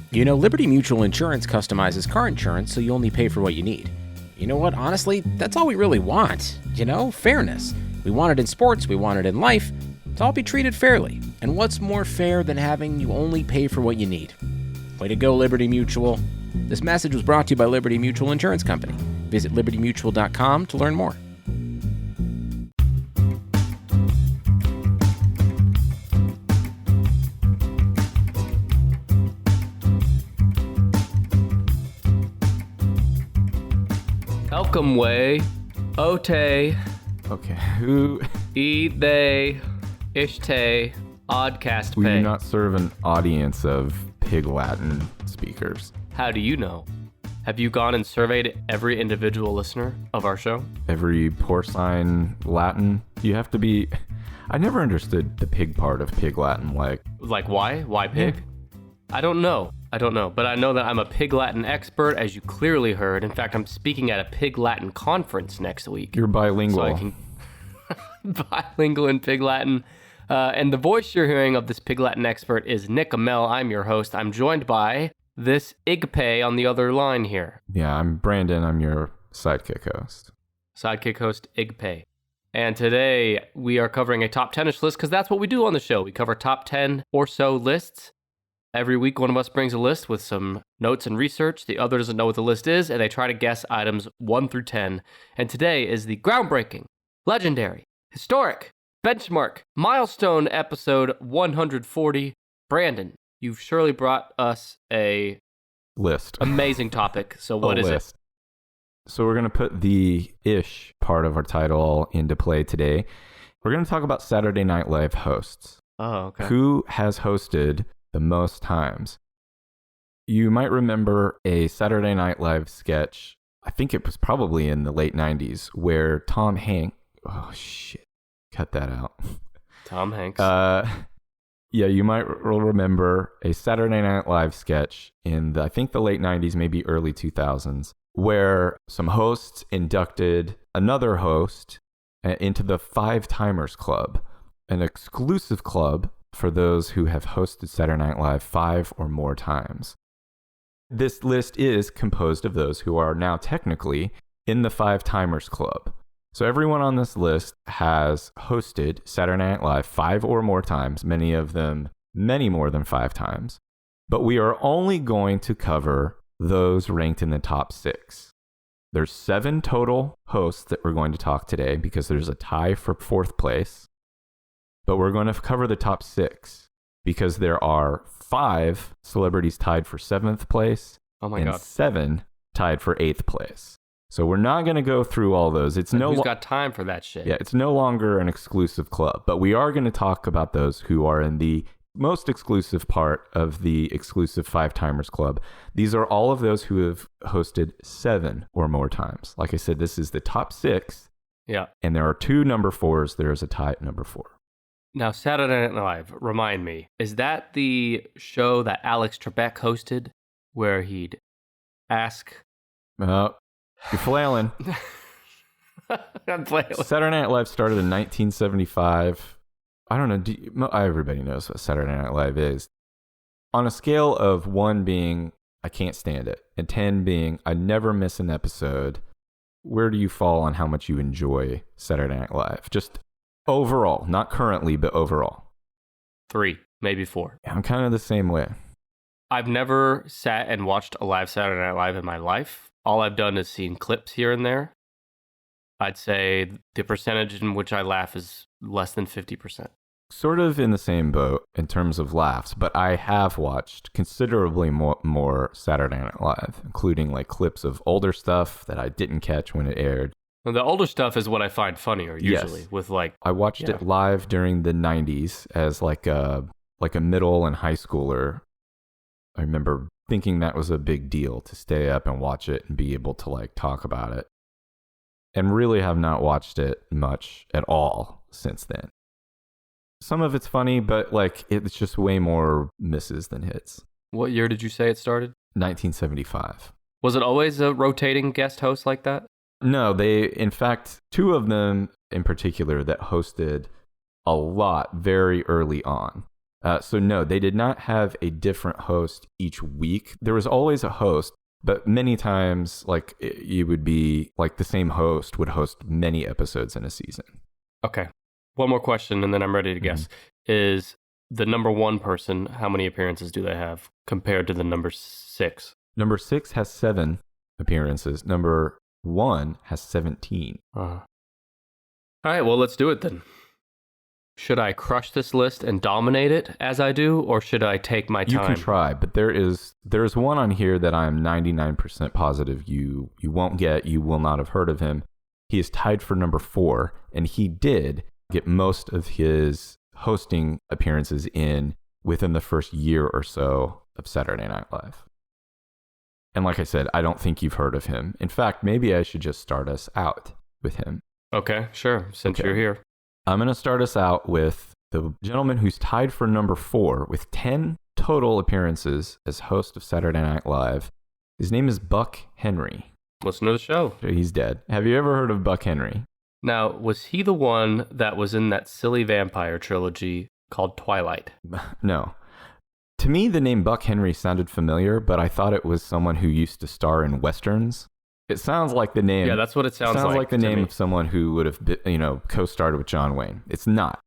You know, Liberty Mutual Insurance customizes car insurance so you only pay for what you need. You know what? Honestly, that's all we really want. You know, fairness. We want it in sports, we want it in life, to all be treated fairly. And what's more fair than having you only pay for what you need? Way to go, Liberty Mutual. This message was brought to you by Liberty Mutual Insurance Company. Visit libertymutual.com to learn more. Welcome way, ote, Okay, who... eat they, ishte, oddcast We do pay. not serve an audience of Pig Latin speakers. How do you know? Have you gone and surveyed every individual listener of our show? Every porcine Latin, you have to be... I never understood the pig part of Pig Latin, like... Like why? Why pig? I don't know, but I know that I'm a Pig Latin expert, as you clearly heard. In fact, I'm speaking at a Pig Latin conference next week. You're bilingual. So I can bilingual in Pig Latin. And the voice you're hearing of this Pig Latin expert is Nick Amell. I'm your host. I'm joined by this Igpay on the other line here. Yeah, I'm Brandon. I'm your sidekick host. Sidekick host Igpay. And today we are covering a top 10-ish list because that's what we do on the show. We cover top 10 or so lists. Every week, one of us brings a list with some notes and research. The other doesn't know what the list is, and they try to guess items 1 through 10. And today is the groundbreaking, legendary, historic, benchmark, milestone episode 140. Brandon, you've surely brought us a List. amazing topic. So what is it? So we're going to put the ish part of our title into play today. We're going to talk about Saturday Night Live hosts. Oh, okay. Who has hosted the most times? You might remember a Saturday Night Live sketch, I think it was probably in the late 90s, where Tom Hanks, oh shit, cut that out. Tom Hanks. Yeah, you might remember a Saturday Night Live sketch in I think the late 90s, maybe early 2000s, where some hosts inducted another host into the Five Timers Club, an exclusive club for those who have hosted Saturday Night Live 5 or more times. This list is composed of those who are now technically in the Five Timers Club. So everyone on this list has hosted Saturday Night Live 5 or more times, many of them many more than 5 times. But we are only going to cover those ranked in the top 6. There's 7 total hosts that we're going to talk today because there's a tie for 4th place. But we're going to cover the top 6 because there are 5 celebrities tied for 7th place Oh my and God. 7 tied for 8th place. So we're not going to go through all those. It's Who's got time for that shit? Yeah, it's no longer an exclusive club, but we are going to talk about those who are in the most exclusive part of the exclusive Five Timers Club. These are all of those who have hosted 7 or more times. Like I said, this is the top 6. Yeah. And there are 2 number 4s. There is a tie at number 4. Now, Saturday Night Live, remind me, is that the show that Alex Trebek hosted where he'd ask... Oh, you're flailing. I'm playing. Saturday Night Live started in 1975. I don't know. Everybody knows what Saturday Night Live is. On a scale of 1 being, I can't stand it, and 10 being, I never miss an episode, where do you fall on how much you enjoy Saturday Night Live? Just overall, not currently, but overall. 3, maybe 4. I'm kind of the same way. I've never sat and watched a live Saturday Night Live in my life. All I've done is seen clips here and there. I'd say the percentage in which I laugh is less than 50%. Sort of in the same boat in terms of laughs, but I have watched considerably more Saturday Night Live, including like clips of older stuff that I didn't catch when it aired. Well, the older stuff is what I find funnier usually. Yes. With like I watched it live during the 90s as like a middle and high schooler. I remember thinking that was a big deal to stay up and watch it and be able to like talk about it. And really have not watched it much at all since then. Some of it's funny, but like it's just way more misses than hits. What year did you say it started? 1975. Was it always a rotating guest host like that? No, in fact, 2 of them in particular that hosted a lot very early on. So no, they did not have a different host each week. There was always a host, but many times, like, you would be like the same host would host many episodes in a season. Okay. One more question, and then I'm ready to guess. Is the number one person, how many appearances do they have compared to the number 6? Number 6 has 7 appearances. Number 1 has 17. All right, well, let's do it then. Should I crush this list and dominate it as I do, or should I take my time? You can try, but there's one on here that I'm 99% positive you won't get. You will not have heard of him. He is tied for number 4, and he did get most of his hosting appearances within the first year or so of Saturday Night Live. And like I said, I don't think you've heard of him. In fact, maybe I should just start us out with him. Okay, sure, since you're here. I'm going to start us out with the gentleman who's tied for number 4 with 10 total appearances as host of Saturday Night Live. His name is Buck Henry. Listen to the show. He's dead. Have you ever heard of Buck Henry? Now, was he the one that was in that silly vampire trilogy called Twilight? No. To me, the name Buck Henry sounded familiar, but I thought it was someone who used to star in Westerns. It sounds like the name. Yeah, that's what it sounds like. Sounds like the name of someone who would have, co-starred with John Wayne. It's not.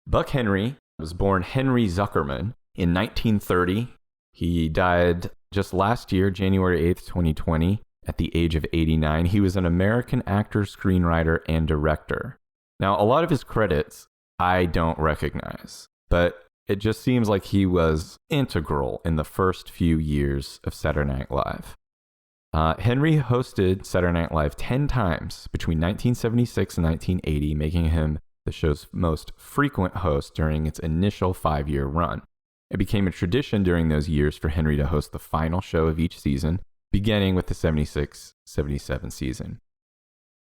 Buck Henry was born Henry Zuckerman in 1930. He died just last year, January 8th, 2020, at the age of 89. He was an American actor, screenwriter, and director. Now, a lot of his credits I don't recognize, but it just seems like he was integral in the first few years of Saturday Night Live. Henry hosted Saturday Night Live 10 times between 1976 and 1980, making him the show's most frequent host during its initial 5-year run. It became a tradition during those years for Henry to host the final show of each season, beginning with the 76-77 season.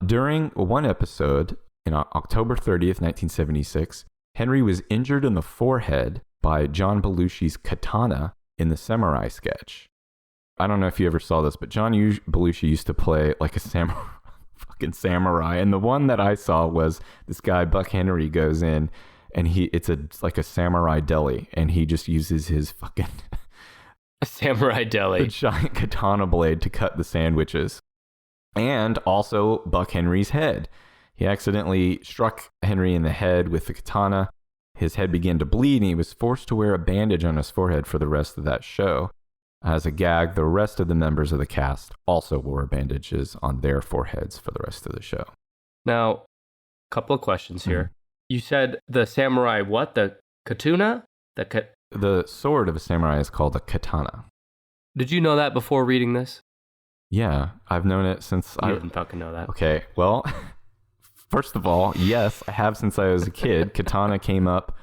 During one episode, in October 30th, 1976, Henry was injured in the forehead by John Belushi's katana in the Samurai sketch. I don't know if you ever saw this, but John Belushi used to play like a fucking samurai. And the one that I saw was this guy, Buck Henry, goes in and it's like a samurai deli. And he just uses his fucking... A samurai deli. The giant katana blade to cut the sandwiches. And also Buck Henry's head. He accidentally struck Henry in the head with the katana. His head began to bleed and he was forced to wear a bandage on his forehead for the rest of that show. As a gag, the rest of the members of the cast also wore bandages on their foreheads for the rest of the show. Now, a couple of questions here. You said the samurai what? The katuna? The sword of a samurai is called a katana. Did you know that before reading this? Yeah, I've known it since I didn't fucking know that. Okay, well, first of all, yes, I have since I was a kid. Katana came up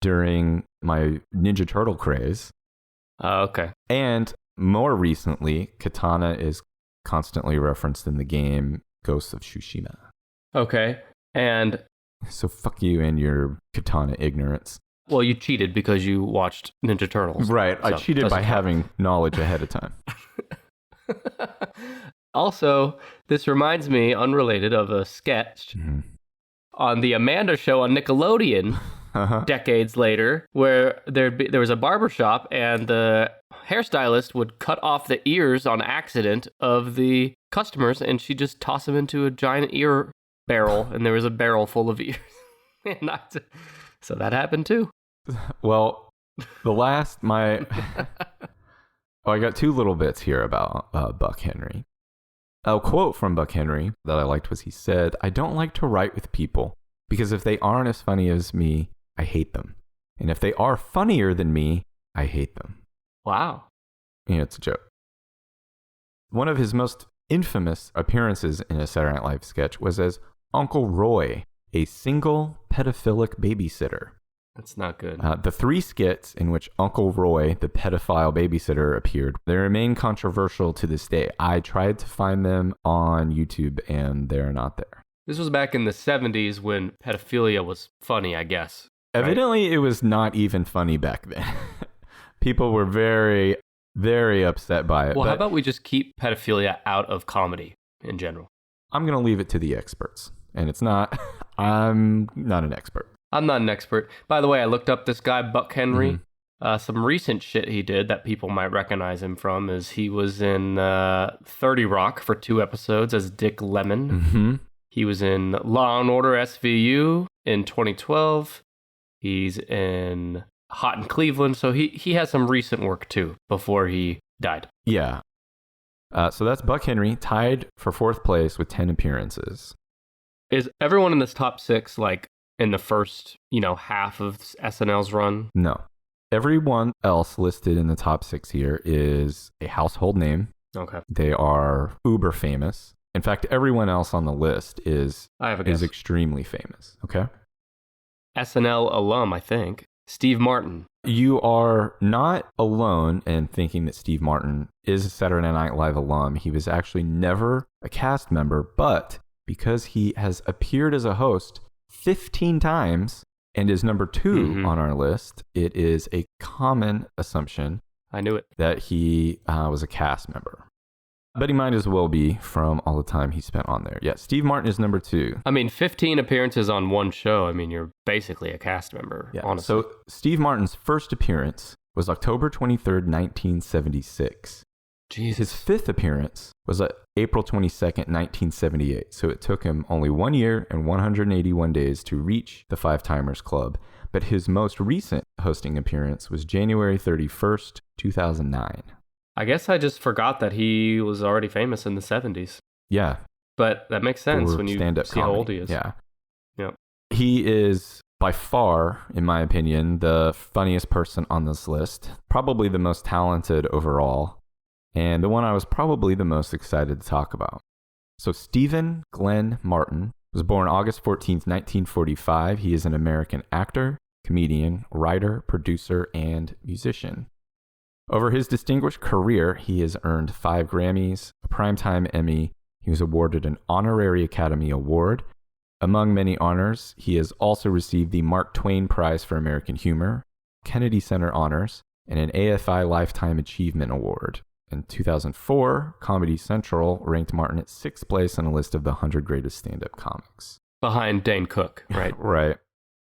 during my Ninja Turtle craze. Oh, okay. And more recently, katana is constantly referenced in the game Ghosts of Tsushima. Okay, and... So fuck you and your katana ignorance. Well, you cheated because you watched Ninja Turtles. Right, I cheated by having knowledge ahead of time. Also, this reminds me, unrelated, of a sketch on the Amanda Show on Nickelodeon decades later, where there was a barbershop and the hairstylist would cut off the ears on accident of the customers and she'd just toss them into a giant ear barrel and there was a barrel full of ears. So that happened too. Well, I got 2 little bits here about Buck Henry. A quote from Buck Henry that I liked was he said, "I don't like to write with people because if they aren't as funny as me, I hate them. And if they are funnier than me, I hate them." Wow. Yeah, it's a joke. One of his most infamous appearances in a Saturday Night Live sketch was as Uncle Roy, a single pedophilic babysitter. That's not good. The 3 skits in which Uncle Roy, the pedophile babysitter, appeared, they remain controversial to this day. I tried to find them on YouTube, and they're not there. This was back in the 70s when pedophilia was funny, I guess. Right? Evidently, it was not even funny back then. People were very, very upset by it. Well, how about we just keep pedophilia out of comedy in general? I'm going to leave it to the experts. And it's not, I'm not an expert. I'm not an expert. By the way, I looked up this guy, Buck Henry. Some recent shit he did that people might recognize him from is he was in 30 Rock for 2 episodes as Dick Lemon. Mm-hmm. He was in Law & Order SVU in 2012. He's in Hot in Cleveland. So he has some recent work too before he died. Yeah. So that's Buck Henry, tied for 4th place with 10 appearances. Is everyone in this top 6 like in the first, half of SNL's run? No. Everyone else listed in the top 6 here is a household name. Okay. They are uber famous. In fact, everyone else on the list is extremely famous. Okay. SNL alum, I think. Steve Martin. You are not alone in thinking that Steve Martin is a Saturday Night Live alum. He was actually never a cast member, but because he has appeared as a host 15 times and is number 2 on our list, it is a common assumption. I knew it. That he was a cast member. But he might as well be from all the time he spent on there. Yeah, Steve Martin is number 2. I mean, 15 appearances on one show. I mean, you're basically a cast member, honestly. So Steve Martin's first appearance was October 23rd, 1976. Jesus. His 5th appearance was April 22nd, 1978. So it took him only 1 year and 181 days to reach the 5-Timers Club. But his most recent hosting appearance was January 31st, 2009. I guess I just forgot that he was already famous in the 70s. Yeah. But that makes sense when you see how old he is. Yeah. Yep. He is by far, in my opinion, the funniest person on this list. Probably the most talented overall. And the one I was probably the most excited to talk about. So Stephen Glenn Martin was born August 14th, 1945. He is an American actor, comedian, writer, producer, and musician. Over his distinguished career, he has earned 5 Grammys, a Primetime Emmy. He was awarded an Honorary Academy Award. Among many honors, he has also received the Mark Twain Prize for American Humor, Kennedy Center Honors, and an AFI Lifetime Achievement Award. In 2004, Comedy Central ranked Martin at 6th place on a list of the 100 greatest stand-up comics. Behind Dane Cook, right? Right.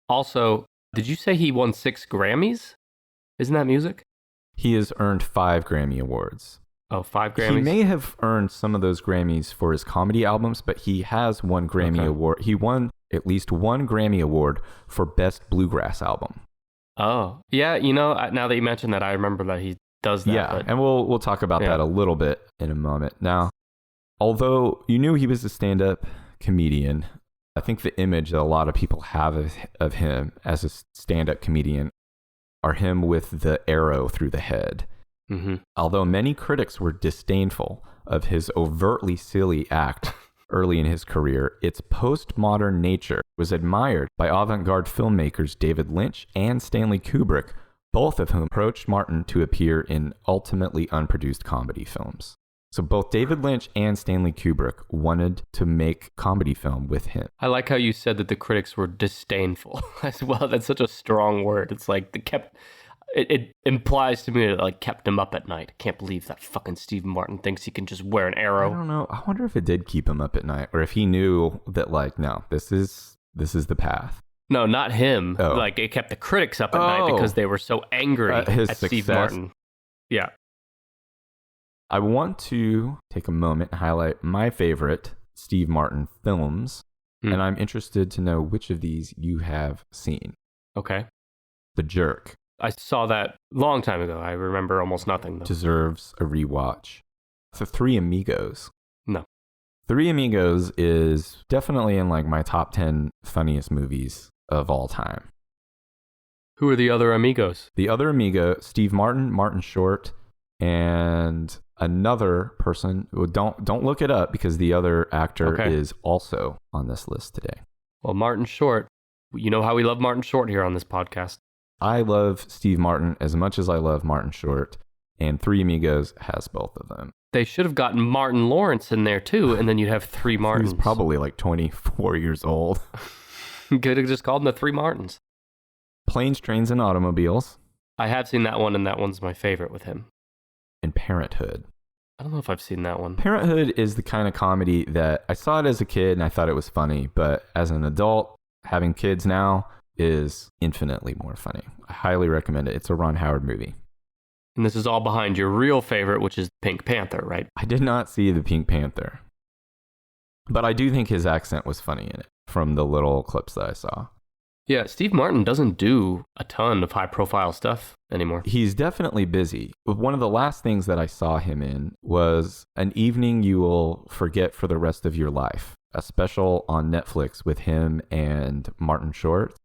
Also, did you say he won 6 Grammys? Isn't that music? He has earned 5 Grammy Awards. Oh, 5 Grammys? He may have earned some of those Grammys for his comedy albums, but he has one Grammy Award. He won at least 1 Grammy Award for Best Bluegrass Album. Oh, yeah. Now that you mentioned that, I remember that he does that. Yeah, and we'll talk about that a little bit in a moment. Now, although you knew he was a stand-up comedian, I think the image that a lot of people have of him as a stand-up comedian are him with the arrow through the head. Mm-hmm. Although many critics were disdainful of his overtly silly act early in his career, its postmodern nature was admired by avant-garde filmmakers David Lynch and Stanley Kubrick, both of whom approached Martin to appear in ultimately unproduced comedy films. So both David Lynch and Stanley Kubrick wanted to make comedy film with him. I like how you said that the critics were disdainful as well. That's such a strong word. It's like it implies to me that it kept him up at night. I can't believe that fucking Steve Martin thinks he can just wear an arrow. I don't know. I wonder if it did keep him up at night, or if he knew that no, this is the path. No, not him. Oh. It kept the critics up at night because they were so angry at success. Steve Martin. Yeah. I want to take a moment and highlight my favorite Steve Martin films, and I'm interested to know which of these you have seen. Okay. The Jerk. I saw that a long time ago. I remember almost nothing, though. Deserves a rewatch. The Three Amigos. No. Three Amigos is definitely in my top 10 funniest movies of all time. Who are the other amigos? The other amigo, Steve Martin, Martin Short, and another person. Don't look it up because the other actor is also on this list today. Well, Martin Short, you know how we love Martin Short here on this podcast. I love Steve Martin as much as I love Martin Short, and Three Amigos has both of them. They should have gotten Martin Lawrence in there too, and then you'd have 3 Martins. He's probably 24 years old. Could have just called them the 3 Martins. Planes, Trains, and Automobiles. I have seen that one, and that one's my favorite with him. And Parenthood. I don't know if I've seen that one. Parenthood is the kind of comedy that I saw it as a kid and I thought it was funny, but as an adult, having kids now, is infinitely more funny. I highly recommend it. It's a Ron Howard movie. And this is all behind your real favorite, which is Pink Panther, right? I did not see the Pink Panther, but I do think his accent was funny in it from the little clips that I saw. Yeah, Steve Martin doesn't do a ton of high-profile stuff anymore. He's definitely busy. One of the last things that I saw him in was An Evening You Will Forget for the Rest of Your Life, a special on Netflix with him and Martin Short.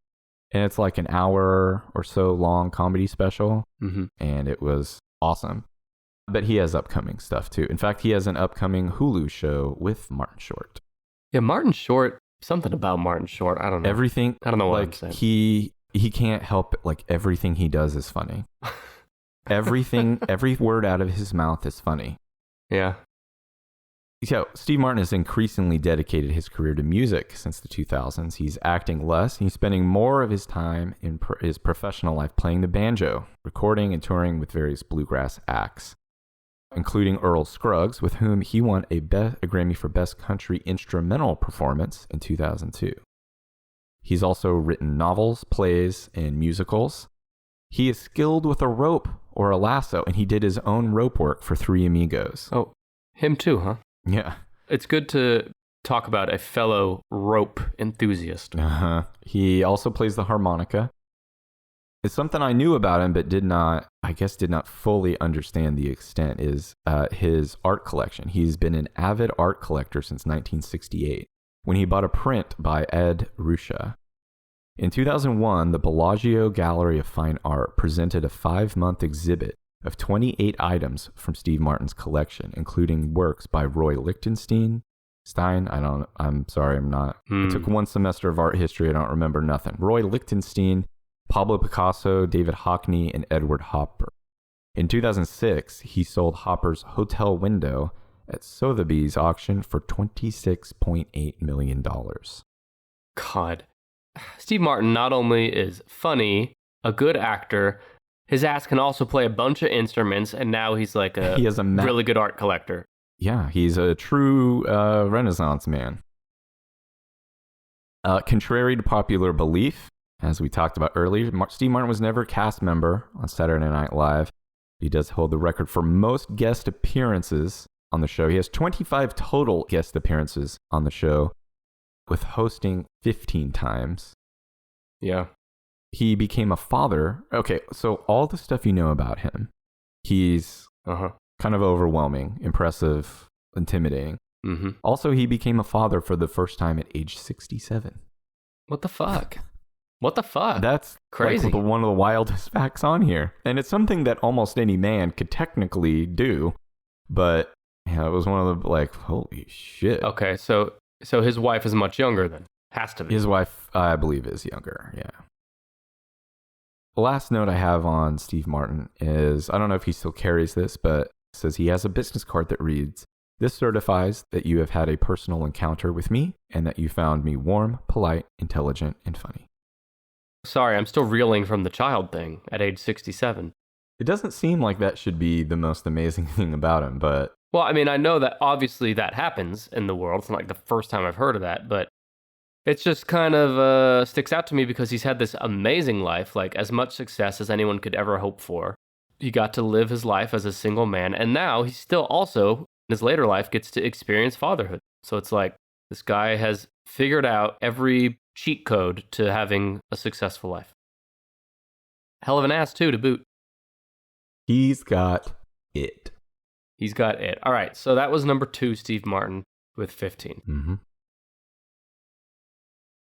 And it's like an hour or so long comedy special, and it was awesome. But he has upcoming stuff too. In fact, he has an upcoming Hulu show with Martin Short. Yeah, Martin Short, something about Martin Short, I don't know. Everything, I don't know what like, I'm saying. He can't help it. Like, everything he does is funny. Everything, every word out of his mouth is funny. Yeah. So Steve Martin has increasingly dedicated his career to music since the 2000s. He's acting less. He's spending more of his time in his professional life playing the banjo, recording and touring with various bluegrass acts, including Earl Scruggs, with whom he won a Grammy for Best Country Instrumental Performance in 2002. He's also written novels, plays, and musicals. He is skilled with a rope or a lasso, and he did his own rope work for Three Amigos. Oh, him too, huh? Yeah. It's good to talk about a fellow rope enthusiast. He also plays the harmonica. It's something I knew about him, but did not fully understand the extent, is his art collection. He's been an avid art collector since 1968, when he bought a print by Ed Ruscha. In 2001, the Bellagio Gallery of Fine Art presented a 5-month exhibit of 28 items from Steve Martin's collection, including works by Roy Lichtenstein. I'm sorry, I'm not. I took one semester of art history, I don't remember nothing. Roy Lichtenstein, Pablo Picasso, David Hockney, and Edward Hopper. In 2006, he sold Hopper's Hotel Window at Sotheby's auction for $26.8 million. God. Steve Martin not only is funny, a good actor, his ass can also play a bunch of instruments, and now he's like a really good art collector. Yeah, he's a true Renaissance man. Contrary to popular belief, as we talked about earlier, Steve Martin was never a cast member on Saturday Night Live. He does hold the record for most guest appearances on the show. He has 25 total guest appearances on the show, with hosting 15 times. Yeah. He became a father. Okay, so all the stuff you know about him, he's kind of overwhelming, impressive, intimidating. Also, he became a father for the first time at age 67. What the fuck? What the fuck? That's crazy. Like one of the wildest facts on here. And it's something that almost any man could technically do. But yeah, it was one of the, like, holy shit. Okay, so his wife is much younger then. Has to be. His wife, I believe, is younger, yeah. The last note I have on Steve Martin is, I don't know if he still carries this, but it says he has a business card that reads, "This certifies that you have had a personal encounter with me and that you found me warm, polite, intelligent, and funny." Sorry, I'm still reeling from the child thing at age 67. It doesn't seem like that should be the most amazing thing about him, but... Well, I mean, I know that obviously that happens in the world. It's not like the first time I've heard of that, but it's just kind of sticks out to me because he's had this amazing life, like as much success as anyone could ever hope for. He got to live his life as a single man, and now he still also, in his later life, gets to experience fatherhood. So it's like this guy has figured out every cheat code to having a successful life. Hell of an ass, too, to boot. He's got it. He's got it. All right, so that was number 2, Steve Martin, with 15.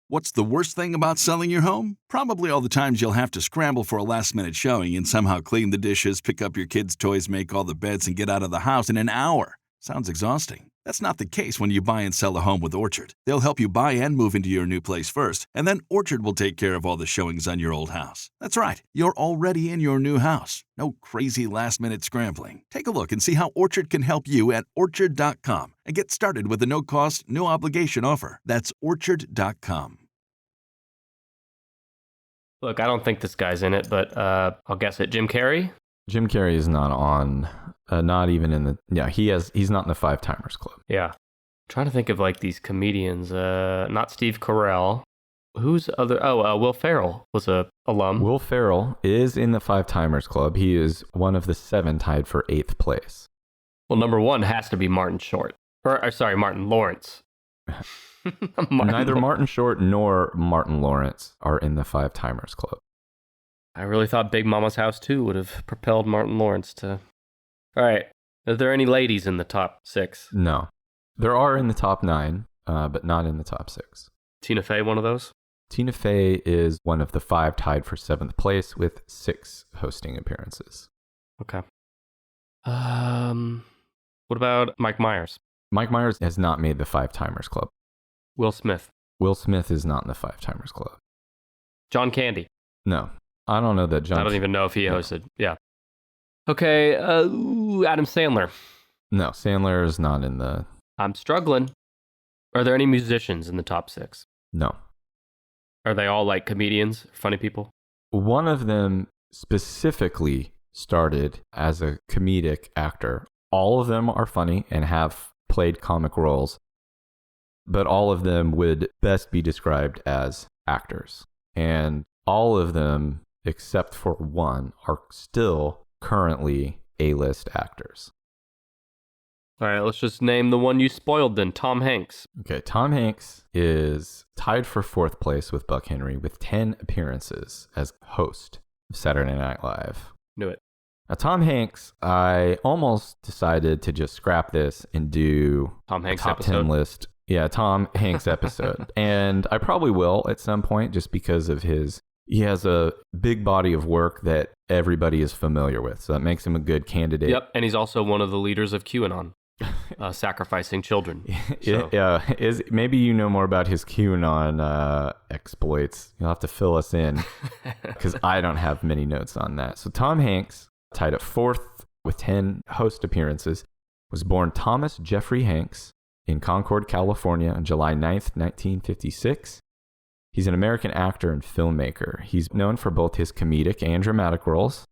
What's the worst thing about selling your home? Probably all the times you'll have to scramble for a last-minute showing and somehow clean the dishes, pick up your kids' toys, make all the beds, and get out of the house in an hour. Sounds exhausting. That's not the case when you buy and sell a home with Orchard. They'll help you buy and move into your new place first, and then Orchard will take care of all the showings on your old house. That's right. You're already in your new house. No crazy last-minute scrambling. Take a look and see how Orchard can help you at Orchard.com and get started with a no-cost, no-obligation offer. That's Orchard.com. Look, I don't think this guy's in it, but I'll guess it. Jim Carrey? Jim Carrey is not on, not even in the, yeah, he's not in the 5-Timers Club. Yeah. I'm trying to think of like these comedians, not Steve Carell. Who's other? Oh, Will Ferrell was a alum. Will Ferrell is in the Five Timers Club. He is one of the 7 tied for 8th place. Well, number 1 has to be Martin Short. Or sorry, Martin Lawrence. Neither Martin Short nor Martin Lawrence are in the Five Timers Club. I really thought Big Mama's House 2 would have propelled Martin Lawrence to... All right. Are there any ladies in the top 6? No. There are in the top 9, but not in the top 6. Tina Fey, one of those? Tina Fey is one of the 5 tied for 7th place with 6 hosting appearances. Okay. What about Mike Myers? Mike Myers has not made the Five Timers Club. Will Smith? Will Smith is not in the Five Timers Club. John Candy? No. I don't know that John... I don't even know if he hosted. Yeah. Okay, Adam Sandler. No, Sandler is not in the... I'm struggling. Are there any musicians in the top 6? No. Are they all like comedians, funny people? One of them specifically started as a comedic actor. All of them are funny and have played comic roles, but all of them would best be described as actors. And all of them, except for one, are still currently A-list actors. All right, let's just name the one you spoiled then, Tom Hanks. Okay, Tom Hanks is tied for 4th place with Buck Henry with 10 appearances as host of Saturday Night Live. Knew it. Now, Tom Hanks, I almost decided to just scrap this and do Tom Hanks a top episode? 10 list. Yeah, Tom Hanks episode. And I probably will at some point just because of he has a big body of work that everybody is familiar with. So that makes him a good candidate. Yep, and he's also one of the leaders of QAnon. Sacrificing children. So. Yeah, maybe you know more about his QAnon exploits. You'll have to fill us in because I don't have many notes on that. So Tom Hanks, tied at 4th with 10 host appearances, was born Thomas Jeffrey Hanks in Concord, California on July 9th, 1956. He's an American actor and filmmaker. He's known for both his comedic and dramatic roles.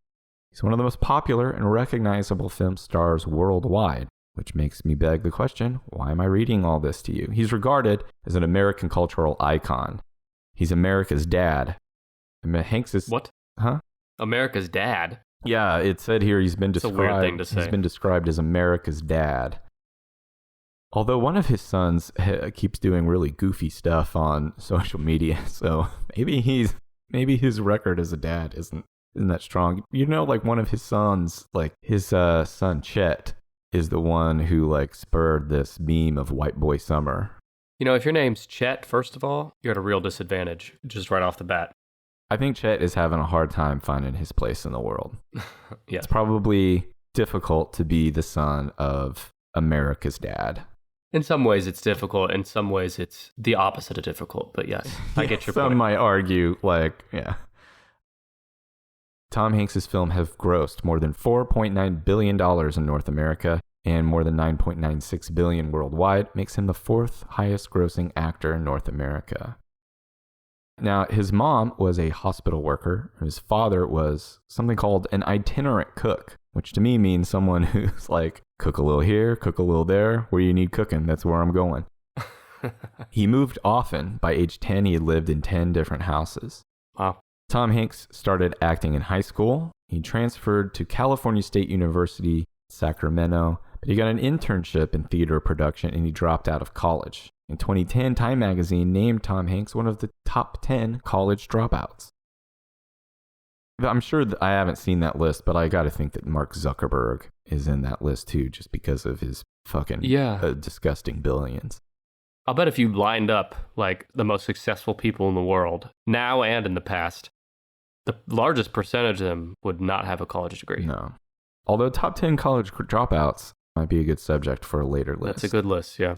He's one of the most popular and recognizable film stars worldwide. Which makes me beg the question, why am I reading all this to you? He's regarded as an American cultural icon. He's America's dad. Hanks is... What? Huh? America's dad? Yeah, it said here he's been described... It's a weird thing to say. He's been described as America's dad. Although one of his sons keeps doing really goofy stuff on social media, so maybe his record as a dad isn't that strong. You know, like one of his sons, like his son Chet, is the one who like spurred this meme of white boy summer. You know, if your name's Chet, first of all, you're at a real disadvantage, just right off the bat. I think Chet is having a hard time finding his place in the world. Yeah. It's probably difficult to be the son of America's dad. In some ways it's difficult, in some ways it's the opposite of difficult, but yes, I get your point. Some might argue, like, yeah. Tom Hanks' film have grossed more than $4.9 billion in North America and more than $9.96 billion worldwide, makes him the 4th highest grossing actor in North America. Now, his mom was a hospital worker. His father was something called an itinerant cook, which to me means someone who's like, cook a little here, cook a little there. Where you need cooking, that's where I'm going. He moved often. By age 10, he had lived in 10 different houses. Wow. Tom Hanks started acting in high school. He transferred to California State University, Sacramento, but he got an internship in theater production and he dropped out of college. In 2010, Time magazine named Tom Hanks one of the top 10 college dropouts. I'm sure that I haven't seen that list, but I got to think that Mark Zuckerberg is in that list too, just because of his fucking disgusting billions. I'll bet if you lined up like the most successful people in the world, now and in the past, the largest percentage of them would not have a college degree. No. Although top 10 college dropouts might be a good subject for a later list. That's a good list, yeah.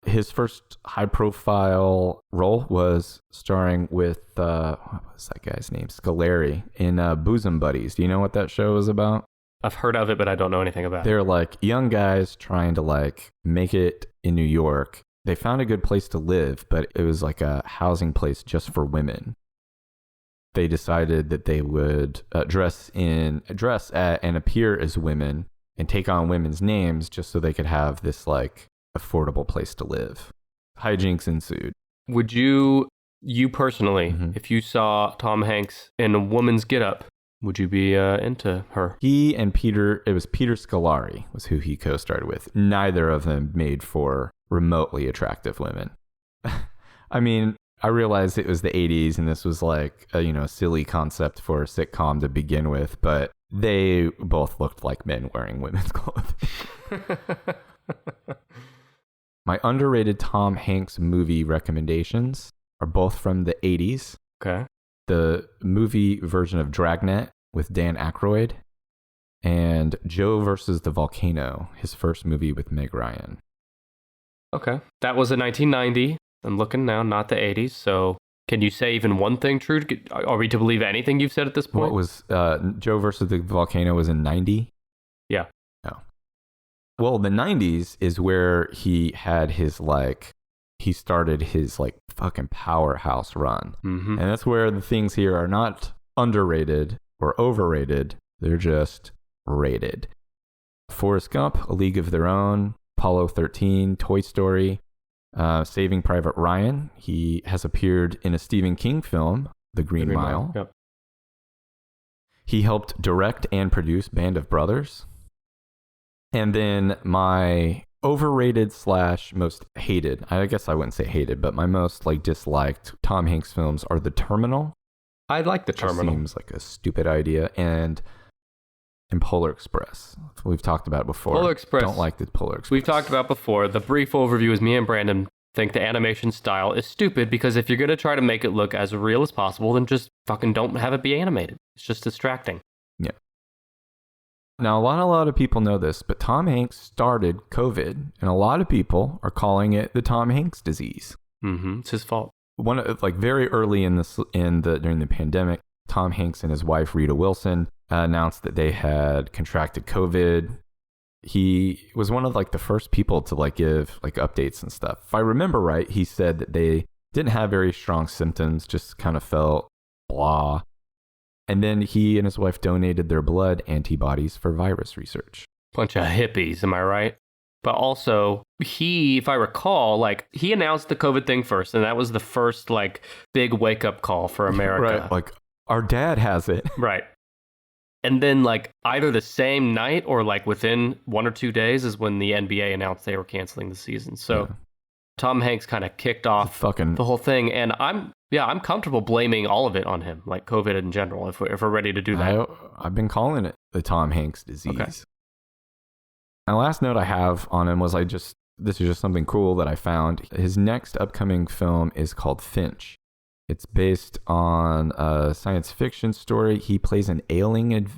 His first high-profile role was starring with, what was that guy's name? Scolari in Bosom Buddies. Do you know what that show is about? I've heard of it, but I don't know anything about it. They're like young guys trying to like make it in New York. They found a good place to live, but it was like a housing place just for women. They decided that they would dress at and appear as women and take on women's names just so they could have this like affordable place to live. Hijinks ensued. Would you You personally, if you saw Tom Hanks in a woman's getup, would you be into her? He and Peter Scolari was who he co-starred with. Neither of them made for remotely attractive women. I mean, I realized it was the 80s and this was like a silly concept for a sitcom to begin with, but they both looked like men wearing women's clothing. My underrated Tom Hanks movie recommendations are both from the 80s. Okay. The movie version of Dragnet with Dan Aykroyd, and Joe versus the Volcano, his first movie with Meg Ryan. Okay. That was a 1990. I'm looking now, not the 80s. So can you say even one thing true? Are we to believe anything you've said at this point? What was Joe versus the Volcano was in 90? Yeah. Oh. Well, the 90s is where he had his he started his fucking powerhouse run. Mm-hmm. And that's where the things here are not underrated or overrated. They're just rated. Forrest Gump, A League of Their Own, Apollo 13, Toy Story, Saving Private Ryan. He has appeared in a Stephen King film, The Green Mile. Yep. He helped direct and produce Band of Brothers. And then my overrated / most hated, I guess I wouldn't say hated, but my most disliked Tom Hanks films are The Terminal. I like The Terminal. Seems like a stupid idea. And Polar Express. We've talked about it before. Polar Express. Don't like the Polar Express. We've talked about before. The brief overview is me and Brandon think the animation style is stupid because if you're going to try to make it look as real as possible, then just fucking don't have it be animated. It's just distracting. Yeah. Now, a lot of people know this, but Tom Hanks started COVID, and a lot of people are calling it the Tom Hanks disease. Mm-hmm. It's his fault. Very early during the pandemic, Tom Hanks and his wife Rita Wilson announced that they had contracted COVID. He was one of the first people to give updates and stuff. If I remember right, he said that they didn't have very strong symptoms, just kind of felt blah. And then he and his wife donated their blood antibodies for virus research. Bunch of hippies, am I right? But also, he, if I recall, he announced the COVID thing first, and that was the first, big wake-up call for America. Right, our dad has it. Right. And then, either the same night or, within 1 or 2 days is when the NBA announced they were canceling the season. So, yeah. Tom Hanks kind of kicked off the whole thing, and I'm comfortable blaming all of it on him, COVID in general, if we're ready to do that. I've been calling it the Tom Hanks disease. Okay. My last note I have on him was this is just something cool that I found. His next upcoming film is called Finch. It's based on a science fiction story. He plays an ailing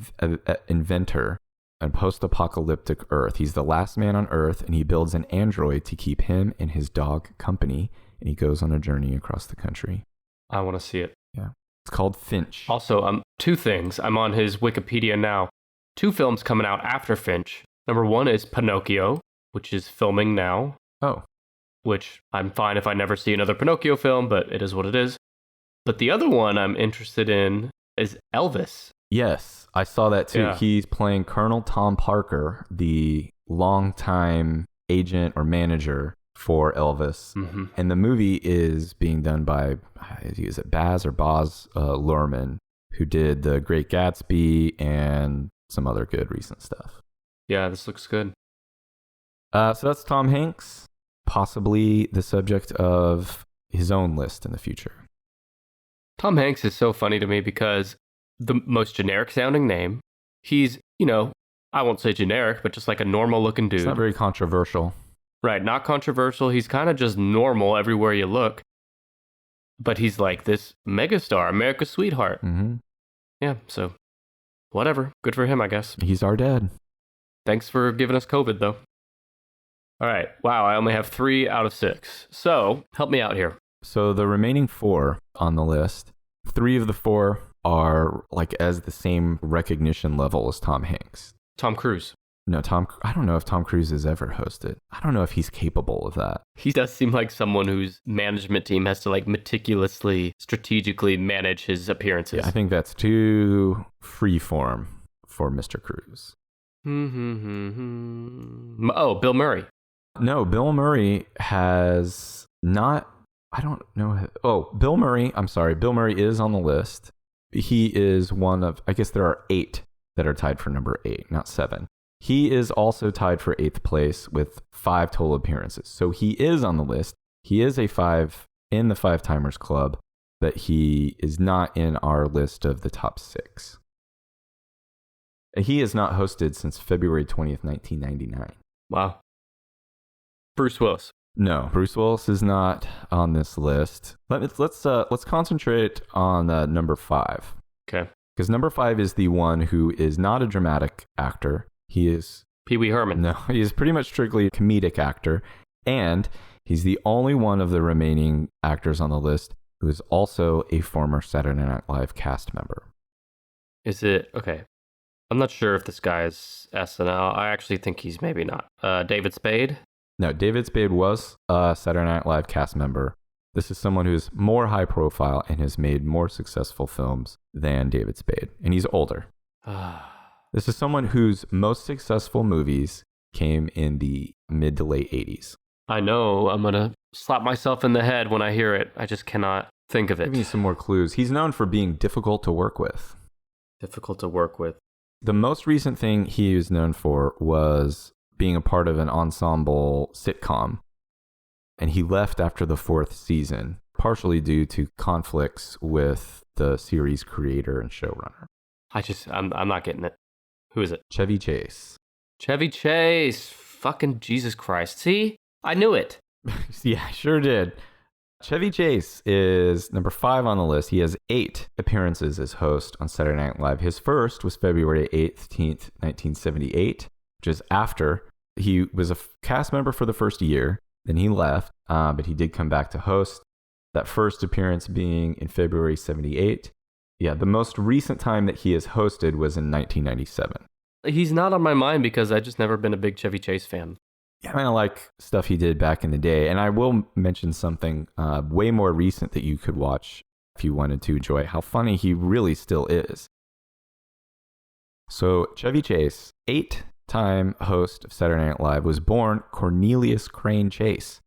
inventor on post-apocalyptic Earth. He's the last man on Earth, and he builds an android to keep him and his dog company, and he goes on a journey across the country. I want to see it. Yeah. It's called Finch. Also, 2 things. I'm on his Wikipedia now. 2 films coming out after Finch. Number 1 is Pinocchio, which is filming now. Oh. Which I'm fine if I never see another Pinocchio film, but it is what it is. But the other one I'm interested in is Elvis. Yes, I saw that too. Yeah. He's playing Colonel Tom Parker, the longtime agent or manager for Elvis. Mm-hmm. And the movie is being done by, is it Boz Luhrmann, who did The Great Gatsby and some other good recent stuff. Yeah, this looks good. So that's Tom Hanks, possibly the subject of his own list in the future. Tom Hanks is so funny to me because the most generic sounding name, he's, I won't say generic, but just a normal looking dude. It's not very controversial. Right, not controversial. He's kind of just normal everywhere you look. But he's this megastar, America's sweetheart. Mm-hmm. Yeah, so whatever. Good for him, I guess. He's our dad. Thanks for giving us COVID, though. All right. Wow, I only have 3 out of 6. So help me out here. So the remaining 4 on the list, 3 of the 4 are as the same recognition level as Tom Hanks. Tom Cruise. No, I don't know if Tom Cruise has ever hosted. I don't know if he's capable of that. He does seem like someone whose management team has to meticulously, strategically manage his appearances. Yeah, I think that's too freeform for Mr. Cruise. Oh, Bill Murray. No, Bill Murray has not I don't know. Oh, Bill Murray. I'm sorry. Bill Murray is on the list. He is one of, I guess there are 8 that are tied for number 8, not 7. He is also tied for 8th place with 5 total appearances. So he is on the list. He is a 5 in the 5 Timers Club, but he is not in our list of the top 6. He has not hosted since February 20th, 1999. Wow. Bruce Willis. No, Bruce Willis is not on this list. Let's concentrate on number 5. Okay. Because number 5 is the one who is not a dramatic actor. He is Pee Wee Herman. No, he is pretty much strictly a comedic actor, and he's the only one of the remaining actors on the list who is also a former Saturday Night Live cast member. Is it okay? I'm not sure if this guy is SNL. I actually think he's maybe not. David Spade. No, David Spade was a Saturday Night Live cast member. This is someone who's more high profile and has made more successful films than David Spade, and he's older. This is someone whose most successful movies came in the mid to late 80s. I know. I'm going to slap myself in the head when I hear it. I just cannot think of it. Give me some more clues. He's known for being difficult to work with. Difficult to work with. The most recent thing he was known for was being a part of an ensemble sitcom. And he left after the 4th season, partially due to conflicts with the series creator and showrunner. I'm not getting it. Who is it? Chevy Chase. Chevy Chase. Fucking Jesus Christ. See? I knew it. Yeah, I sure did. Chevy Chase is number 5 on the list. He has 8 appearances as host on Saturday Night Live. His first was February 18th, 1978, which is after he was a cast member for the first year. Then he left, but he did come back to host. That first appearance being in February 78. Yeah, the most recent time that he has hosted was in 1997. He's not on my mind because I've just never been a big Chevy Chase fan. Yeah, I kind of like stuff he did back in the day. And I will mention something way more recent that you could watch if you wanted to enjoy how funny he really still is. So Chevy Chase, 8-time host of Saturday Night Live, was born Cornelius Crane Chase.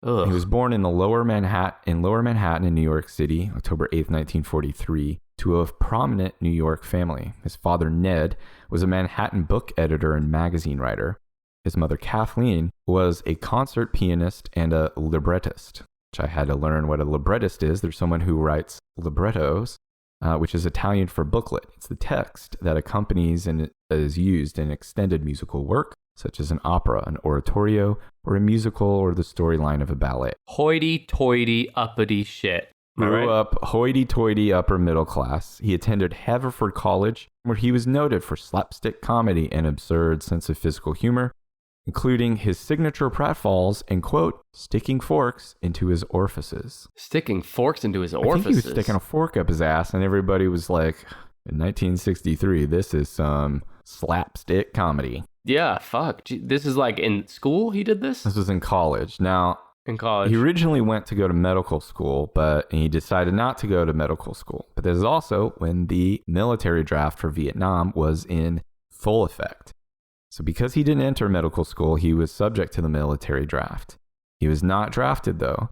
Ugh. He was born in Lower Manhattan in New York City, October 8th, 1943, to a prominent New York family. His father, Ned, was a Manhattan book editor and magazine writer. His mother, Kathleen, was a concert pianist and a librettist, which I had to learn what a librettist is. There's someone who writes librettos, which is Italian for booklet. It's the text that accompanies and is used in extended musical work, such as an opera, an oratorio, or a musical, or the storyline of a ballet. Hoity-toity, uppity shit. Grew up hoity-toity upper middle class. He attended Haverford College, where he was noted for slapstick comedy and absurd sense of physical humor, including his signature pratfalls and, quote, sticking forks into his orifices. Sticking forks into his I orifices? think he was sticking a fork up his ass, and everybody was like, in 1963, this is some slapstick comedy. Yeah, fuck. This is like in school he did this? This was in college. Now, in college. He originally went to go to medical school, but he decided not to go to medical school. But this is also when the military draft for Vietnam was in full effect. So because he didn't enter medical school, he was subject to the military draft. He was not drafted, though.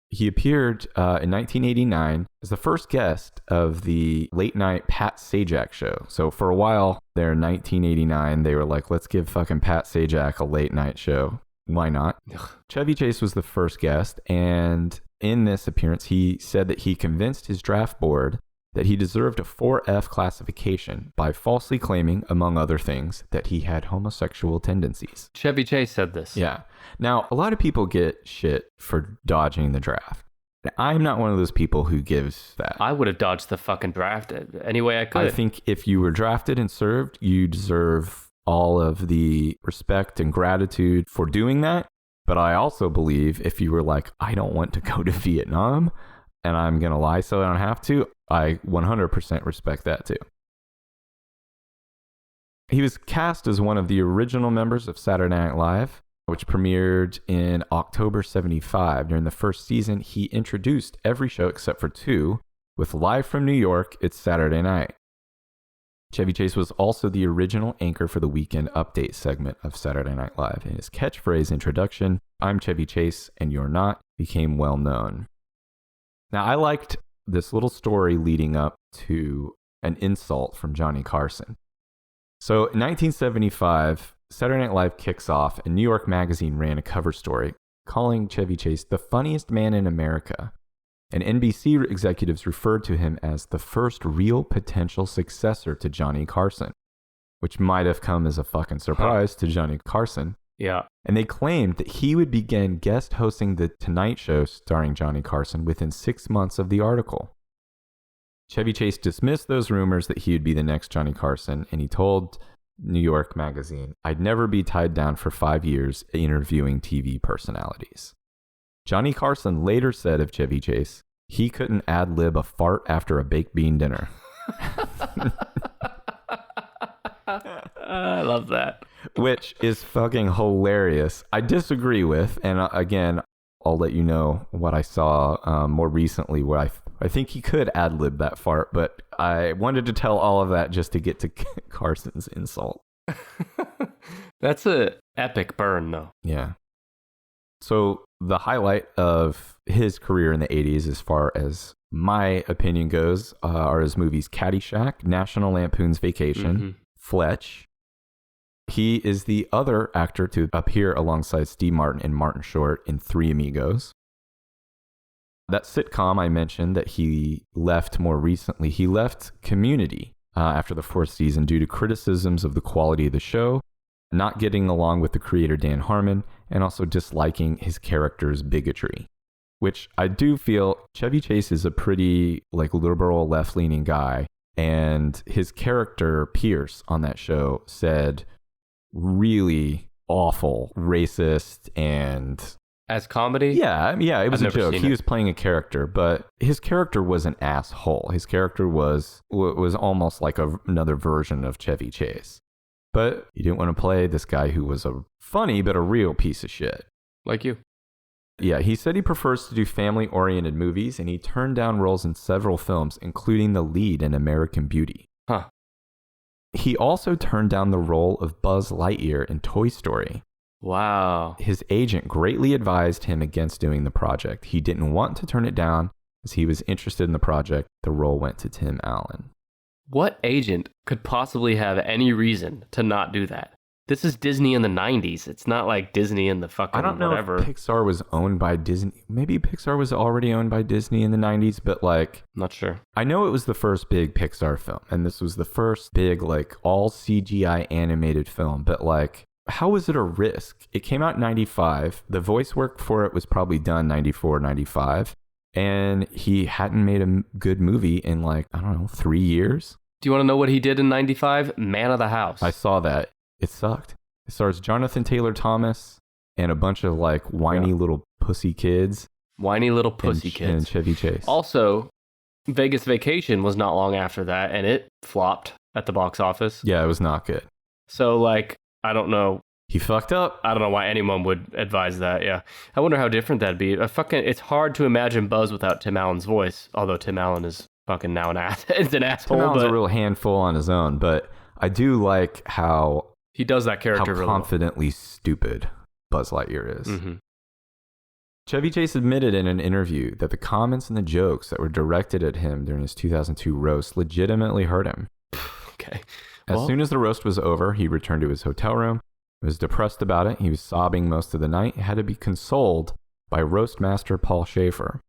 He appeared in 1989 as the first guest of the late-night Pat Sajak show. So for a while there in 1989, they were like, let's give fucking Pat Sajak a late-night show. Why not? Ugh. Chevy Chase was the first guest, and in this appearance, he said that he convinced his draft board that he deserved a 4F classification by falsely claiming, among other things, that he had homosexual tendencies. Chevy Chase said this. Yeah. Now, a lot of people get shit for dodging the draft. I'm not one of those people who gives that. I would have dodged the fucking draft any way I could. I think if you were drafted and served, you deserve all of the respect and gratitude for doing that. But I also believe if you were like, I don't want to go to Vietnam and I'm going to lie so I don't have to, I 100% respect that too. He was cast as one of the original members of Saturday Night Live, which premiered in October 75. During the first season, he introduced every show except for 2 with Live from New York, It's Saturday Night. Chevy Chase was also the original anchor for the Weekend Update segment of Saturday Night Live, and his catchphrase introduction, I'm Chevy Chase and you're not, became well known. Now, I liked this little story leading up to an insult from Johnny Carson. So in 1975, Saturday Night Live kicks off, and New York Magazine ran a cover story calling Chevy Chase the funniest man in America. And NBC executives referred to him as the first real potential successor to Johnny Carson, which might have come as a fucking surprise to Johnny Carson. Yeah. And they claimed that he would begin guest hosting The Tonight Show starring Johnny Carson within 6 months of the article. Chevy Chase dismissed those rumors that he would be the next Johnny Carson, and he told New York Magazine, "I'd never be tied down for 5 years interviewing TV personalities." Johnny Carson later said of Chevy Chase, he couldn't ad-lib a fart after a baked bean dinner. I love that. Which is fucking hilarious. I disagree with, and again, I'll let you know what I saw more recently where I think he could ad-lib that fart, but I wanted to tell all of that just to get to Carson's insult. That's a epic burn, though. Yeah. So the highlight of his career in the 80s, as far as my opinion goes, are his movies Caddyshack, National Lampoon's Vacation, Fletch. He is the other actor to appear alongside Steve Martin and Martin Short in Three Amigos. That sitcom I mentioned that he left more recently, he left Community after the 4th season due to criticisms of the quality of the show, not getting along with the creator Dan Harmon, and also disliking his character's bigotry. Which I do feel Chevy Chase is a pretty liberal, left-leaning guy, and his character Pierce on that show said really awful, racist, and as comedy? Yeah, it was a joke. He was playing a character, but his character was an asshole. His character was almost like another version of Chevy Chase. But he didn't want to play this guy who was a funny but a real piece of shit. Like you. Yeah, he said he prefers to do family-oriented movies, and he turned down roles in several films, including the lead in American Beauty. Huh. He also turned down the role of Buzz Lightyear in Toy Story. Wow. His agent greatly advised him against doing the project. He didn't want to turn it down as he was interested in the project. The role went to Tim Allen. What agent could possibly have any reason to not do that? This is Disney in the 90s. It's not like Disney in the fucking I don't know whatever. if Pixar was owned by Disney. Maybe Pixar was already owned by Disney in the 90s, but Not sure. I know it was the first big Pixar film, and this was the first big all CGI animated film, but how was it a risk? It came out in 95. The voice work for it was probably done 94, 95. And he hadn't made a good movie in 3 years. Do you want to know what he did in 95? Man of the House. I saw that. It sucked. It stars Jonathan Taylor Thomas and a bunch of whiny little pussy kids. Whiny little pussy kids. And Chevy Chase. Also, Vegas Vacation was not long after that, and it flopped at the box office. Yeah, it was not good. So, I don't know. He fucked up. I don't know why anyone would advise that, yeah. I wonder how different that'd be. It's hard to imagine Buzz without Tim Allen's voice, although Tim Allen is fucking now an asshole. Tim Allen's a real handful on his own, but I do like how he does that character how really confidently stupid Buzz Lightyear is. Mm-hmm. Chevy Chase admitted in an interview that the comments and the jokes that were directed at him during his 2002 roast legitimately hurt him. Okay. As soon as the roast was over, he returned to his hotel room. He was depressed about it. He was sobbing most of the night. He had to be consoled by roast master Paul Schaefer.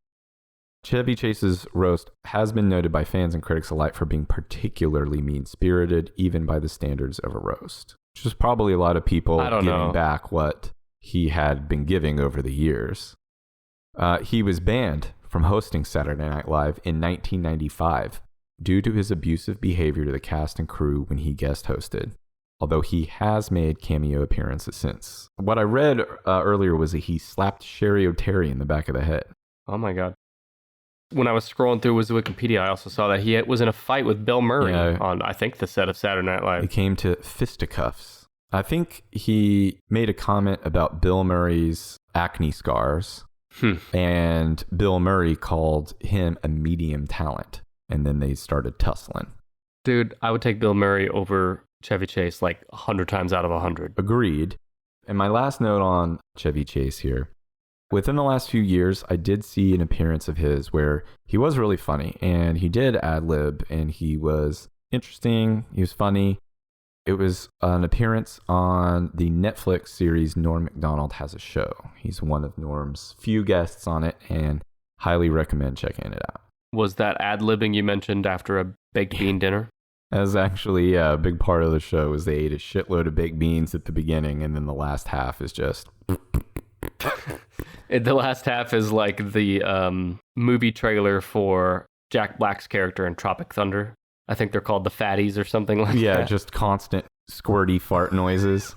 Chevy Chase's roast has been noted by fans and critics alike for being particularly mean-spirited, even by the standards of a roast. Which is probably a lot of people giving back what he had been giving over the years. He was banned from hosting Saturday Night Live in 1995 due to his abusive behavior to the cast and crew when he guest hosted, although he has made cameo appearances since. What I read earlier was that he slapped Sherry O'Terry in the back of the head. Oh my God. When I was scrolling through his Wikipedia, I also saw that he was in a fight with Bill Murray on, I think, the set of Saturday Night Live. It came to fisticuffs. I think he made a comment about Bill Murray's acne scars, and Bill Murray called him a medium talent, and then they started tussling. Dude, I would take Bill Murray over Chevy Chase 100 times out of 100. Agreed. And my last note on Chevy Chase here. Within the last few years, I did see an appearance of his where he was really funny and he did ad-lib and he was interesting. He was funny. It was an appearance on the Netflix series Norm Macdonald Has a Show. He's one of Norm's few guests on it and highly recommend checking it out. Was that ad-libbing you mentioned after a baked bean dinner? That was actually a big part of the show was they ate a shitload of baked beans at the beginning and then the last half is just... The last half is like the movie trailer for Jack Black's character in Tropic Thunder. I think they're called the Fatties or something like that. Yeah, just constant squirty fart noises.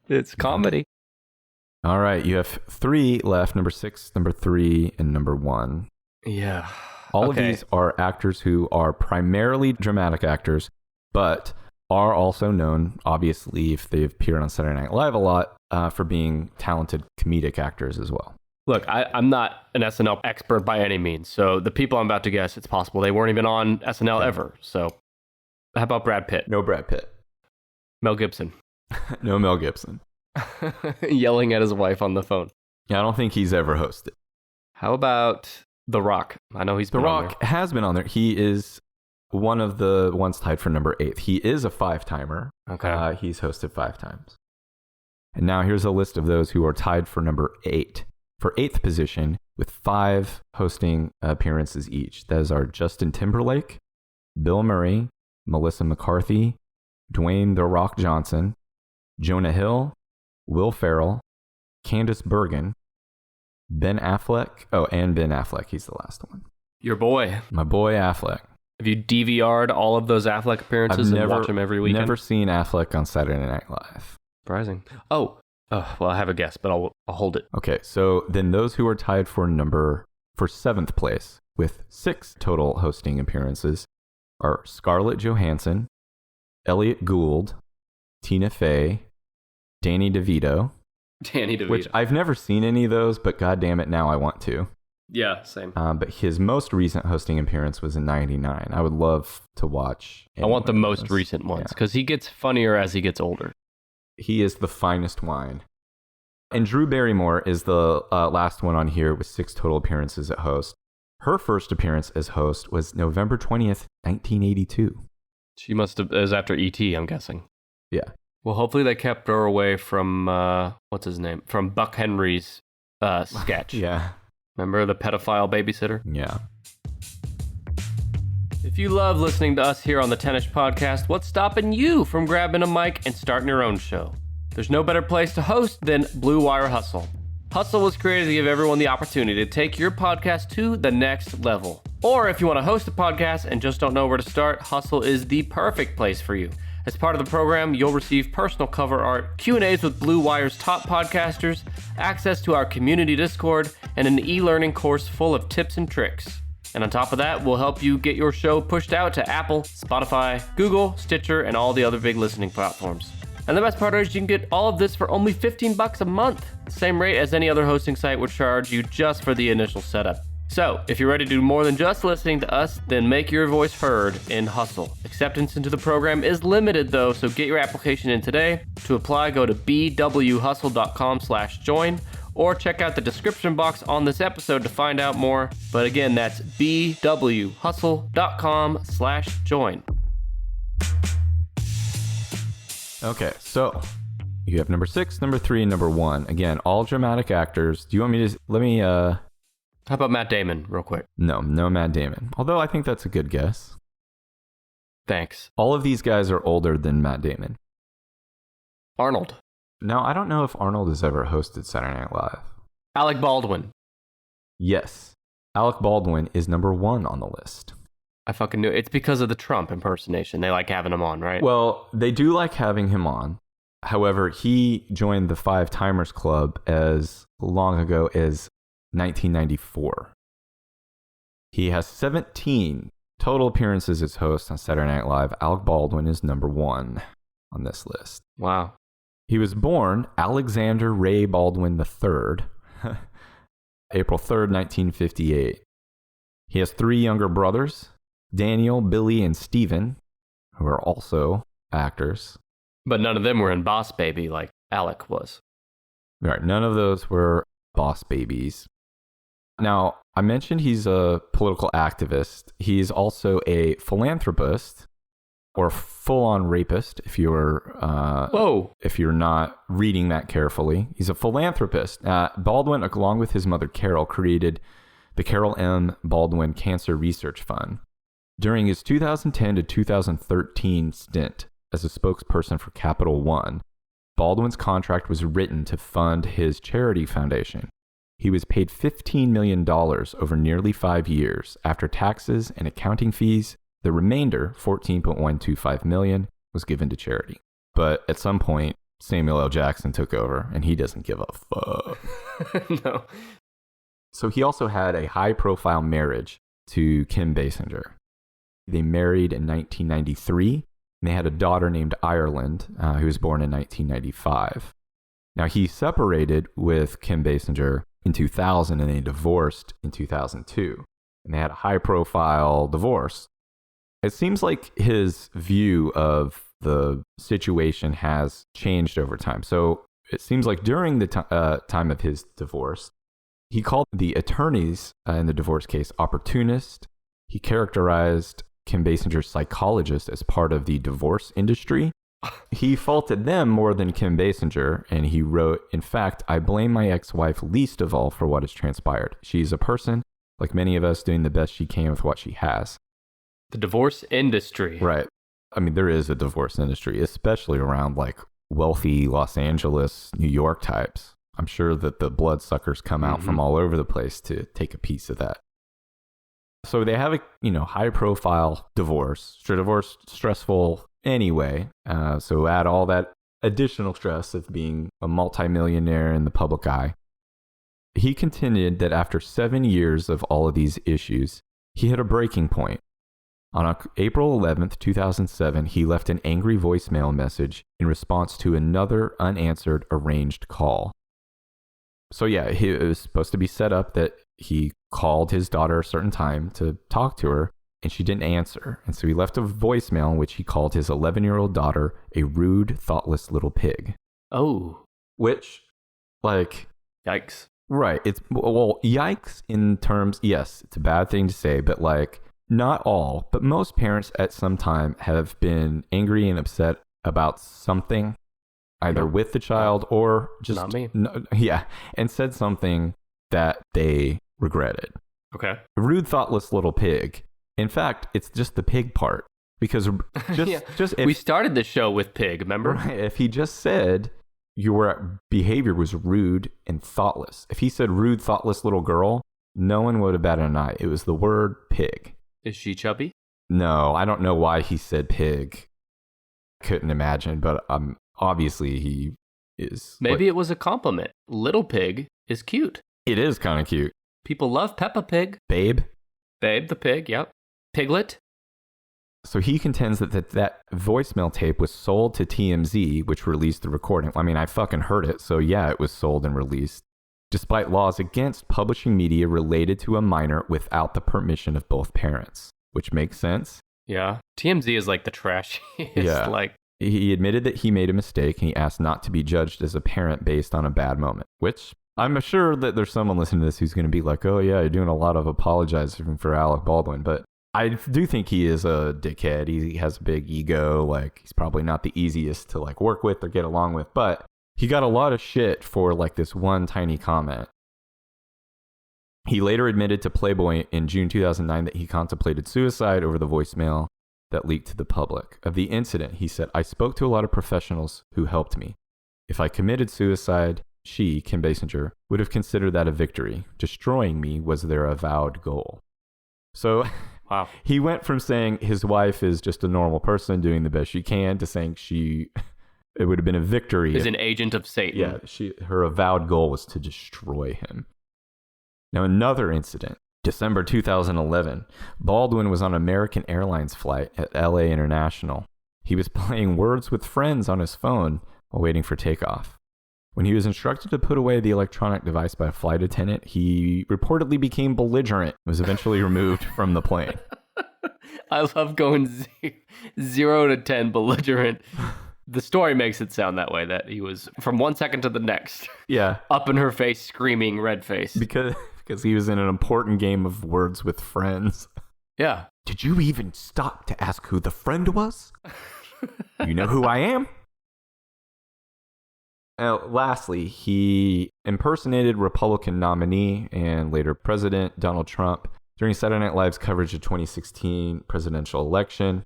It's comedy. All right, you have 3 left, number 6, number 3, and number 1. Yeah. All of these are actors who are primarily dramatic actors, but are also known, obviously, if they've appeared on Saturday Night Live a lot, for being talented comedic actors as well. Look, I'm not an SNL expert by any means, so the people I'm about to guess, it's possible they weren't even on SNL ever. So how about Brad Pitt? No Brad Pitt. Mel Gibson. No Mel Gibson. Yelling at his wife on the phone. Yeah, I don't think he's ever hosted. How about The Rock? I know he's The been on Rock has been on there. He is one of the ones tied for number 8. He is a 5-timer. Okay. He's hosted 5 times. And now here's a list of those who are tied for number 8. For 8th position with 5 hosting appearances each. Those are Justin Timberlake, Bill Murray, Melissa McCarthy, Dwayne The Rock Johnson, Jonah Hill, Will Ferrell, Candace Bergen, Ben Affleck. Oh, and Ben Affleck. He's the last one. Your boy. My boy Affleck. Have you DVR'd all of those Affleck appearances and watch them every weekend? Never seen Affleck on Saturday Night Live. Surprising. Oh, well, I have a guess, but I'll hold it. Okay, so then those who are tied for 7th place with 6 total hosting appearances are Scarlett Johansson, Elliot Gould, Tina Fey, Danny DeVito. Danny DeVito. Which I've never seen any of those, but goddamn it, now I want to. Yeah, same. But his most recent hosting appearance was in '99. I would love to watch. I want the most recent ones because he gets funnier as he gets older. He is the finest wine. And Drew Barrymore is the last one on here with 6 total appearances at host. Her first appearance as host was November 20th, 1982. She must have, it was after E.T., I'm guessing. Yeah. Well, hopefully they kept her away from, what's his name? From Buck Henry's sketch. Yeah. Remember the pedophile babysitter? Yeah. If you love listening to us here on the Tennis Podcast, what's stopping you from grabbing a mic and starting your own show? There's no better place to host than Blue Wire Hustle. Hustle was created to give everyone the opportunity to take your podcast to the next level. Or if you want to host a podcast and just don't know where to start, Hustle is the perfect place for you. As part of the program, you'll receive personal cover art, Q&As with Blue Wire's top podcasters, access to our community Discord, and an e-learning course full of tips and tricks. And on top of that, we'll help you get your show pushed out to Apple, Spotify, Google, Stitcher, and all the other big listening platforms. And the best part is you can get all of this for only $15 a month, the same rate as any other hosting site would charge you just for the initial setup. So, if you're ready to do more than just listening to us, then make your voice heard in Hustle. Acceptance into the program is limited though, so get your application in today. To apply, go to bwhustle.com/join or check out the description box on this episode to find out more. But again, that's bwhustle.com/join. Okay, so you have number 6, number 3, and number 1. Again, all dramatic actors. Do you want me to How about Matt Damon, real quick? No Matt Damon. Although I think that's a good guess. Thanks. All of these guys are older than Matt Damon. Arnold. Now, I don't know if Arnold has ever hosted Saturday Night Live. Alec Baldwin. Yes. Alec Baldwin is number 1 on the list. I fucking knew it. It's because of the Trump impersonation. They like having him on, right? Well, they do like having him on. However, he joined the 5 Timers Club as long ago as 1994. He has 17 total appearances as host on Saturday Night Live. Alec Baldwin is number 1 on this list. Wow. He was born Alexander Ray Baldwin III, April 3rd, 1958. He has 3 younger brothers, Daniel, Billy, and Steven, who are also actors. But none of them were in Boss Baby like Alec was. Right. None of those were boss babies. Now, I mentioned he's a political activist. He's also a philanthropist or full-on rapist if you're if you're not reading that carefully. He's a philanthropist. Baldwin, along with his mother Carol, created the Carol M. Baldwin Cancer Research Fund. During his 2010 to 2013 stint as a spokesperson for Capital One, Baldwin's contract was written to fund his charity foundation. He was paid $15 million over nearly 5 years. After taxes and accounting fees, the remainder, $14.125 million, was given to charity. But at some point, Samuel L. Jackson took over, and he doesn't give a fuck. No. So he also had a high-profile marriage to Kim Basinger. They married in 1993, and they had a daughter named Ireland, who was born in 1995. Now, he separated with Kim Basinger in 2000, and they divorced in 2002. And they had a high-profile divorce. It seems like his view of the situation has changed over time. So it seems like during the time of his divorce, he called the attorneys in the divorce case opportunist. He characterized Kim Basinger's psychologist as part of the divorce industry. He faulted them more than Kim Basinger, and he wrote, "In fact, I blame my ex-wife least of all for what has transpired. She's a person, like many of us, doing the best she can with what she has." The divorce industry. Right. I mean, there is a divorce industry, especially around like wealthy Los Angeles, New York types. I'm sure that the bloodsuckers come out from all over the place to take a piece of that. So they have a, high profile divorce. Divorce stressful anyway. So add all that additional stress of being a multimillionaire in the public eye. He contended that after 7 years of all of these issues, he hit a breaking point. On April 11th, 2007, he left an angry voicemail message in response to another unanswered arranged call. So yeah, it was supposed to be set up that he called his daughter a certain time to talk to her, and she didn't answer. And so he left a voicemail in which he called his 11-year-old daughter a rude, thoughtless little pig. Oh. Which, like... Yikes. Right. Well, yikes in terms, yes, it's a bad thing to say, but like... Not all, but most parents at some time have been angry and upset about something, either with the child or just... Not me. And said something that they regretted. Okay. Rude, thoughtless little pig. In fact, it's just the pig part. Because just if, we started the show with pig, remember? Right, if he just said your behavior was rude and thoughtless. If he said rude, thoughtless little girl, no one would have batted an eye. It was the word pig. Is she chubby? No, I don't know why he said pig. Couldn't imagine, but obviously he is. Maybe it was a compliment. Little pig is cute. It is kind of cute. People love Peppa Pig. Babe the pig, yep. Piglet. So he contends that voicemail tape was sold to TMZ, which released the recording. I mean, I fucking heard it, so yeah, it was sold and released. Despite laws against publishing media related to a minor without the permission of both parents, which makes sense. Yeah. TMZ is like the trashiest. Yeah. Like, he admitted that he made a mistake and he asked not to be judged as a parent based on a bad moment, which I'm sure that there's someone listening to this who's going to be like, oh yeah, you're doing a lot of apologizing for Alec Baldwin. But I do think he is a dickhead. He has a big ego. Like, he's probably not the easiest to like work with or get along with, but he got a lot of shit for like this one tiny comment. He later admitted to Playboy in June 2009 that he contemplated suicide over the voicemail that leaked to the public. Of the incident, he said, "I spoke to a lot of professionals who helped me. If I committed suicide, she, Kim Basinger, would have considered that a victory. Destroying me was their avowed goal." So wow. He went from saying his wife is just a normal person doing the best she can to saying it would have been a victory. Is an agent of Satan. Yeah, her avowed goal was to destroy him. Now, another incident. December 2011, Baldwin was on an American Airlines flight at LA International. He was playing Words with Friends on his phone while waiting for takeoff. When he was instructed to put away the electronic device by a flight attendant, he reportedly became belligerent and was eventually removed from the plane. I love going 0 to 10 belligerent. The story makes it sound that way, that he was from one second to the next. Yeah. Up in her face, screaming, red face. Because he was in an important game of Words with Friends. Yeah. Did you even stop to ask who the friend was? You know who I am? Lastly, he impersonated Republican nominee and later President Donald Trump during Saturday Night Live's coverage of 2016 presidential election.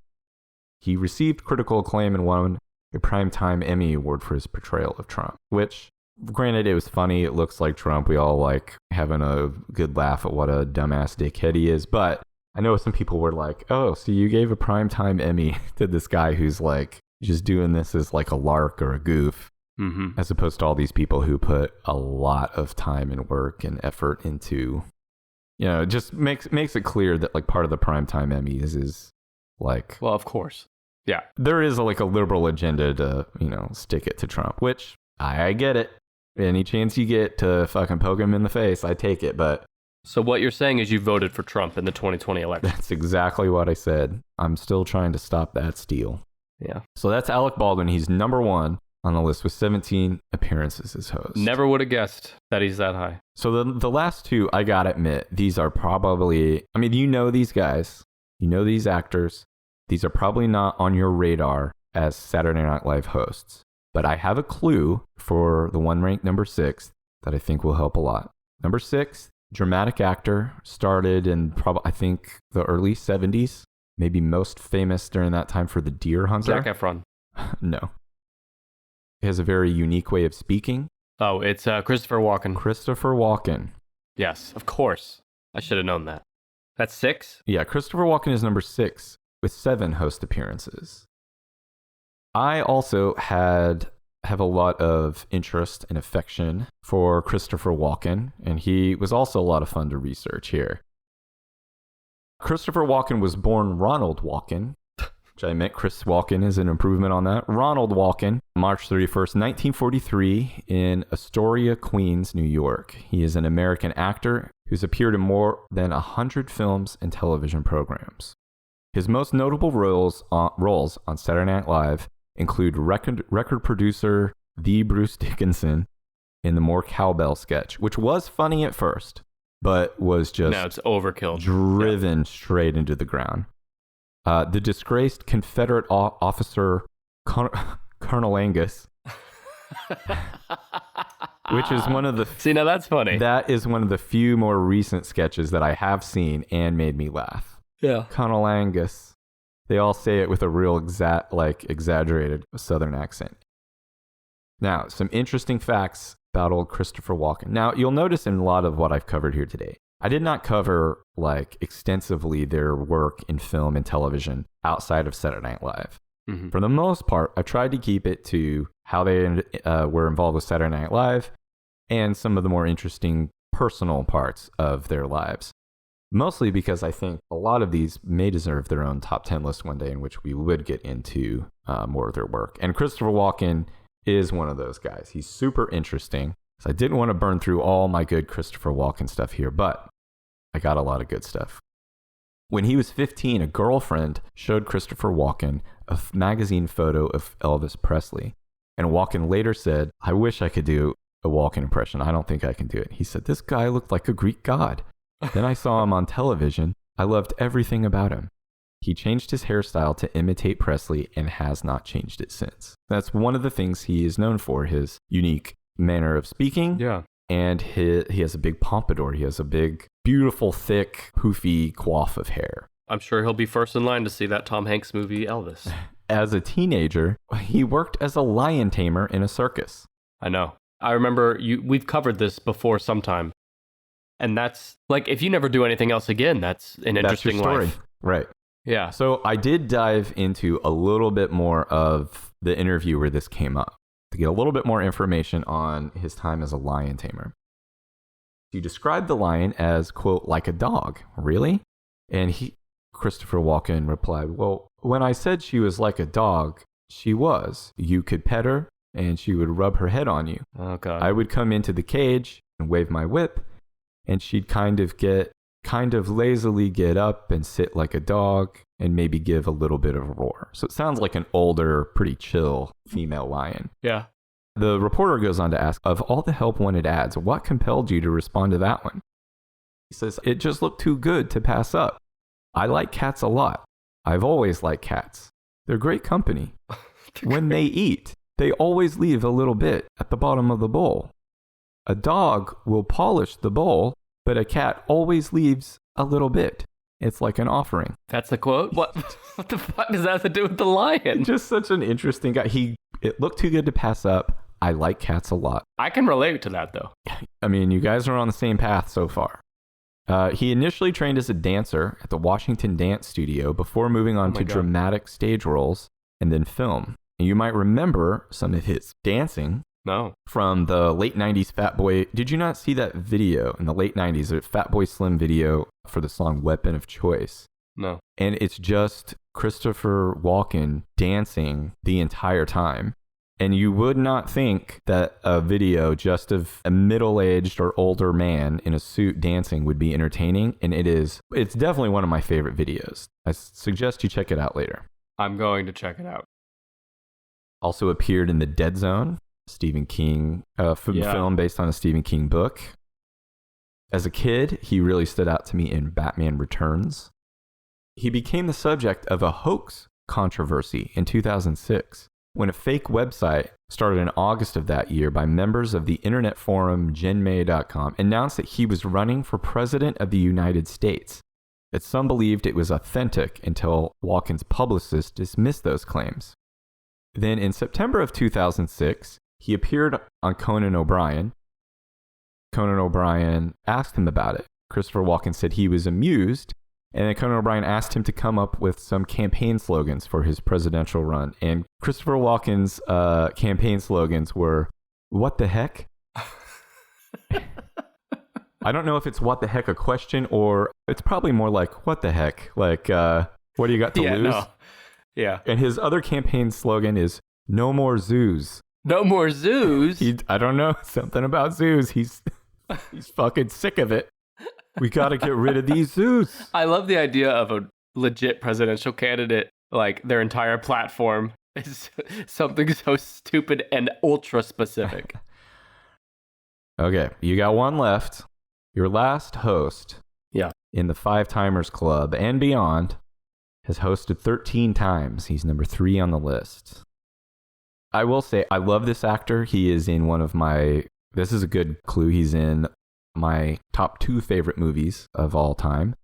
He received critical acclaim and won a Primetime Emmy Award for his portrayal of Trump, which, granted, it was funny. It looks like Trump. We all like having a good laugh at what a dumbass dickhead he is. But I know some people were like, oh, so you gave a Primetime Emmy to this guy who's like just doing this as like a lark or a goof. Mm-hmm. As opposed to all these people who put a lot of time and work and effort into, it just makes it clear that like part of the Primetime Emmys is like, well, of course. Yeah. There is a liberal agenda to, stick it to Trump, which I get it. Any chance you get to fucking poke him in the face, I take it. But so what you're saying is you voted for Trump in the 2020 election. That's exactly what I said. I'm still trying to stop that steal. Yeah. So that's Alec Baldwin. He's number one on the list with 17 appearances as host. Never would have guessed that he's that high. So the last two, I gotta admit, these are probably, these guys, these actors. These are probably not on your radar as Saturday Night Live hosts. But I have a clue for the one ranked number 6 that I think will help a lot. Number 6, dramatic actor, started in I think the early 70s. Maybe most famous during that time for The Deer Hunter. Zac Efron. No. He has a very unique way of speaking. Oh, it's Christopher Walken. Christopher Walken. Yes, of course. I should have known that. That's 6? Yeah, Christopher Walken is number 6 with 7 host appearances. I also have a lot of interest and affection for Christopher Walken, and he was also a lot of fun to research here. Christopher Walken was born Ronald Walken, which I meant Chris Walken is an improvement on that. Ronald Walken, March 31st, 1943, in Astoria, Queens, New York. He is an American actor who's appeared in more than 100 films and television programs. His most notable roles on Saturday Night Live include record producer The Bruce Dickinson in the More Cowbell sketch, which was funny at first, but was just no, it's overkill. Driven straight into the ground. The disgraced Confederate officer Colonel Angus, which is one of the see, now that's funny. That is one of the few more recent sketches that I have seen and made me laugh. Yeah, Colonel Angus. They all say it with a real exaggerated Southern accent. Now, some interesting facts about old Christopher Walken. Now, you'll notice in a lot of what I've covered here today, I did not cover extensively their work in film and television outside of Saturday Night Live. Mm-hmm. For the most part, I tried to keep it to how they were involved with Saturday Night Live and some of the more interesting personal parts of their lives. Mostly because I think a lot of these may deserve their own top 10 list one day in which we would get into more of their work. And Christopher Walken is one of those guys. He's super interesting. So I didn't want to burn through all my good Christopher Walken stuff here, but I got a lot of good stuff. When he was 15, a girlfriend showed Christopher Walken a magazine photo of Elvis Presley. And Walken later said, "I wish I could do a Walken impression. I don't think I can do it." He said, "This guy looked like a Greek god. Then I saw him on television. I loved everything about him. He changed his hairstyle to imitate Presley and has not changed it since." That's one of the things he is known for, his unique manner of speaking. Yeah. And he has a big pompadour. He has a big, beautiful, thick, poofy coif of hair. I'm sure he'll be first in line to see that Tom Hanks movie, Elvis. As a teenager, he worked as a lion tamer in a circus. I know. I remember we've covered this before sometime. And that's, if you never do anything else again, that's an interesting your story. life. Right. Yeah. So I did dive into a little bit more of the interview where this came up to get a little bit more information on his time as a lion tamer. He described the lion as, quote, like a dog. Really? And Christopher Walken replied, "Well, when I said she was like a dog, she was. You could pet her and she would rub her head on you. Oh, God. I would come into the cage and wave my whip and she'd kind of get kind of lazily get up and sit like a dog and maybe give a little bit of a roar. So it sounds like an older, pretty chill female lion. Yeah. The reporter goes on to ask, of all the help wanted ads, what compelled you to respond to that one? He says, it just looked too good to pass up. I like cats a lot. I've always liked cats. They're great company. When they eat, they always leave a little bit at the bottom of the bowl. A dog will polish the bowl, but a cat always leaves a little bit. It's like an offering. That's the quote? What the fuck does that have to do with the lion? Just such an interesting guy. It looked too good to pass up. I like cats a lot. I can relate to that, though. I mean, you guys are on the same path so far. He initially trained as a dancer at the Washington Dance Studio before moving on to dramatic stage roles and then film. And you might remember some of his dancing. No. From the late 90s Fat Boy. Did you not see that video in the late 90s, a Fat Boy Slim video for the song Weapon of Choice? No. And it's just Christopher Walken dancing the entire time. And you would not think that a video just of a middle-aged or older man in a suit dancing would be entertaining. And it's definitely one of my favorite videos. I suggest you check it out later. I'm going to check it out. Also appeared in The Dead Zone, Stephen King film based on a Stephen King book. As a kid, he really stood out to me in Batman Returns. He became the subject of a hoax controversy in 2006 when a fake website started in August of that year by members of the internet forum genmay.com announced that he was running for president of the United States. That some believed it was authentic until Walken's publicist dismissed those claims. Then in September of 2006, he appeared on Conan O'Brien. Conan O'Brien asked him about it. Christopher Walken said he was amused, and then Conan O'Brien asked him to come up with some campaign slogans for his presidential run. And Christopher Walken's campaign slogans were, "What the heck?" I don't know if it's "what the heck" a question, or it's probably more like "what the heck?" Like, what do you got to lose? No. Yeah. And his other campaign slogan is "No more zoos." No more zoos? I don't know, something about zoos. He's fucking sick of it. We got to get rid of these zoos. I love the idea of a legit presidential candidate, like their entire platform is something so stupid and ultra specific. Okay, you got one left. Your last host in the Five Timers Club and beyond has hosted 13 times. He's number 3 on the list. I will say, I love this actor. He is in this is a good clue, he's in my top 2 favorite movies of all time.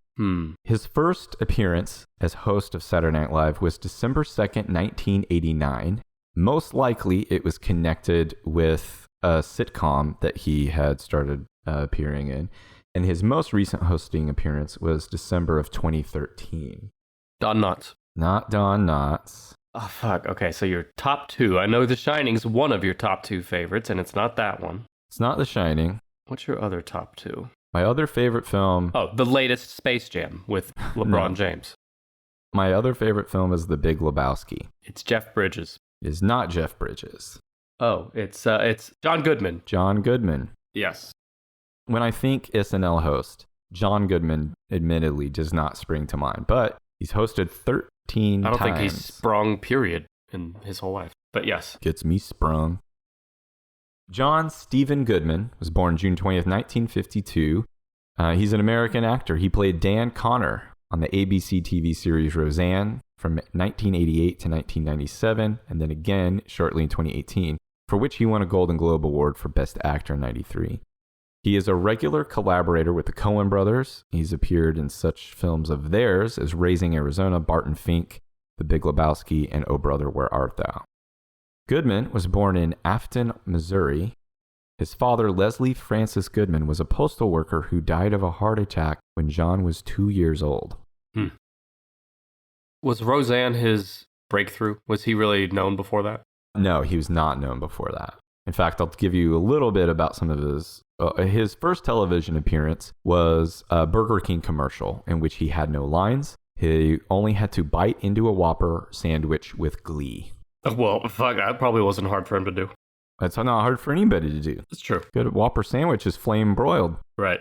His first appearance as host of Saturday Night Live was December 2nd, 1989. Most likely, it was connected with a sitcom that he had started appearing in. And his most recent hosting appearance was December of 2013. Don Knotts. Not Don Knotts. Oh, fuck. Okay, so your top 2. I know The Shining's one of your top 2 favorites, and it's not that one. It's not The Shining. What's your other top 2? My other favorite film... Oh, the latest Space Jam with LeBron James. My other favorite film is The Big Lebowski. It's Jeff Bridges. It is not Jeff Bridges. Oh, it's John Goodman. John Goodman. Yes. When I think SNL host, John Goodman admittedly does not spring to mind, but he's hosted 13 times. I don't think he's sprung, period, in his whole life. But yes. Gets me sprung. John Stephen Goodman was born June 20th, 1952. He's an American actor. He played Dan Connor on the ABC TV series Roseanne from 1988 to 1997, and then again shortly in 2018, for which he won a Golden Globe Award for Best Actor in 93. He is a regular collaborator with the Coen brothers. He's appeared in such films of theirs as Raising Arizona, Barton Fink, The Big Lebowski, and Oh Brother, Where Art Thou? Goodman was born in Afton, Missouri. His father, Leslie Francis Goodman, was a postal worker who died of a heart attack when John was 2 years old. Was Roseanne his breakthrough? Was he really known before that? No, he was not known before that. In fact, I'll give you a little bit about some of his first television appearance was a Burger King commercial in which he had no lines. He only had to bite into a Whopper sandwich with glee. Well, fuck, that probably wasn't hard for him to do. That's not hard for anybody to do. It's true. Good Whopper sandwich is flame broiled. Right.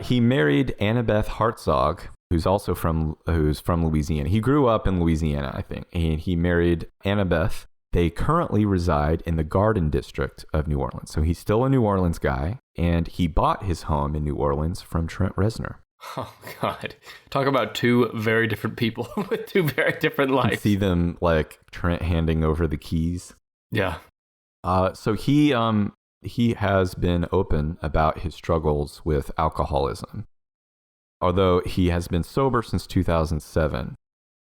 He married Annabeth Hartzog, who's from Louisiana. He grew up in Louisiana, I think, and he married Annabeth. They currently reside in the Garden District of New Orleans. So he's still a New Orleans guy, and he bought his home in New Orleans from Trent Reznor. Oh, God. Talk about two very different people with two very different lives. You see them, like, Trent handing over the keys. Yeah. So he has been open about his struggles with alcoholism, although he has been sober since 2007.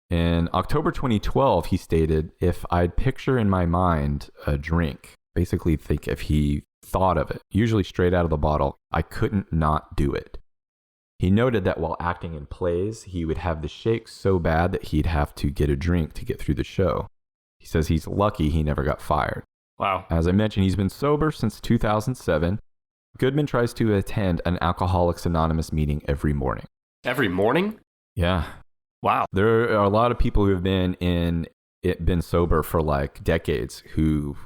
In October 2012, he stated, if I'd picture in my mind a drink, basically think if he thought of it, usually straight out of the bottle, I couldn't not do it. He noted that while acting in plays, he would have the shakes so bad that he'd have to get a drink to get through the show. He says he's lucky he never got fired. Wow. As I mentioned, he's been sober since 2007. Goodman tries to attend an Alcoholics Anonymous meeting every morning. Every morning? Yeah. Wow. There are a lot of people who have been sober for like decades who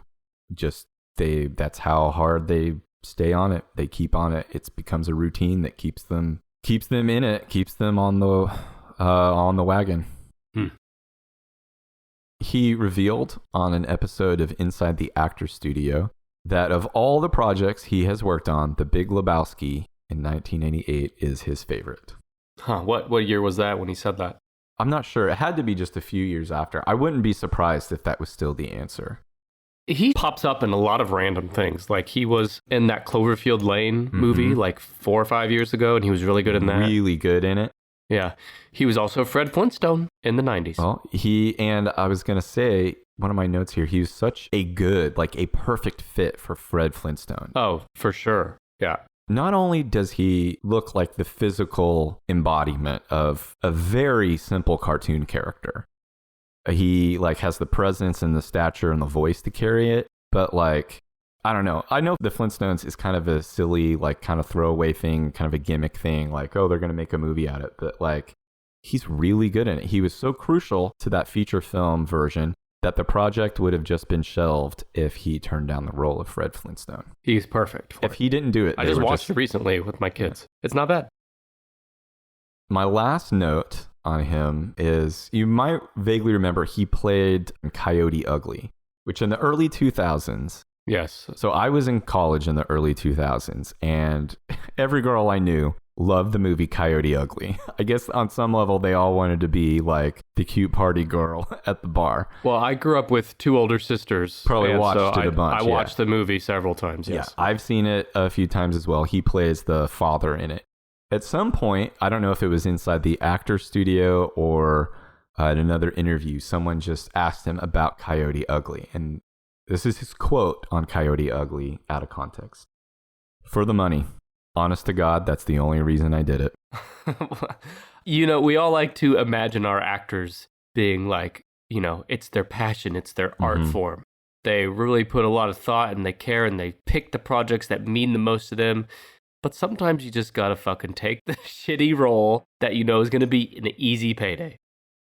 just, that's how hard they stay on it. They keep on it. It becomes a routine that keeps them in it, keeps them on the wagon. He revealed on an episode of Inside the Actors Studio that of all the projects he has worked on, The Big Lebowski in 1988 is his favorite. Huh. What year was that when he said that? I'm not sure. It had to be just a few years after. I wouldn't be surprised if that was still the answer. He pops up in a lot of random things. Like he was in that Cloverfield Lane movie like 4 or 5 years ago, and he was really good in that. Really good in it. Yeah. He was also Fred Flintstone in the 90s. Well, and I was going to say, one of my notes here, he was such a perfect fit for Fred Flintstone. Oh, for sure. Yeah. Not only does he look like the physical embodiment of a very simple cartoon character, he like has the presence and the stature and the voice to carry it, but like, I don't know. I know the Flintstones is kind of a silly, like kind of throwaway thing, kind of a gimmick thing, like, oh, they're going to make a movie out of it. But like, he's really good in it. He was so crucial to that feature film version that the project would have just been shelved if he turned down the role of Fred Flintstone. He's perfect. If he didn't do it, I just watched it recently with my kids. Yeah. It's not bad. My last note on him is, you might vaguely remember he played Coyote Ugly, which in the early 2000s. Yes. So I was in college in the early 2000s, and every girl I knew loved the movie Coyote Ugly. I guess on some level, they all wanted to be like the cute party girl at the bar. Well, I grew up with two older sisters. Probably watched it a bunch. I watched the movie several times, yes. Yeah, I've seen it a few times as well. He plays the father in it. At some point, I don't know if it was inside the Actors Studio or in another interview, someone just asked him about Coyote Ugly. And this is his quote on Coyote Ugly out of context. "For the money. Honest to God, that's the only reason I did it." You know, we all like to imagine our actors being like, you know, it's their passion, it's their art form. They really put a lot of thought and they care and they pick the projects that mean the most to them. But sometimes you just gotta fucking take the shitty role that you know is gonna be an easy payday.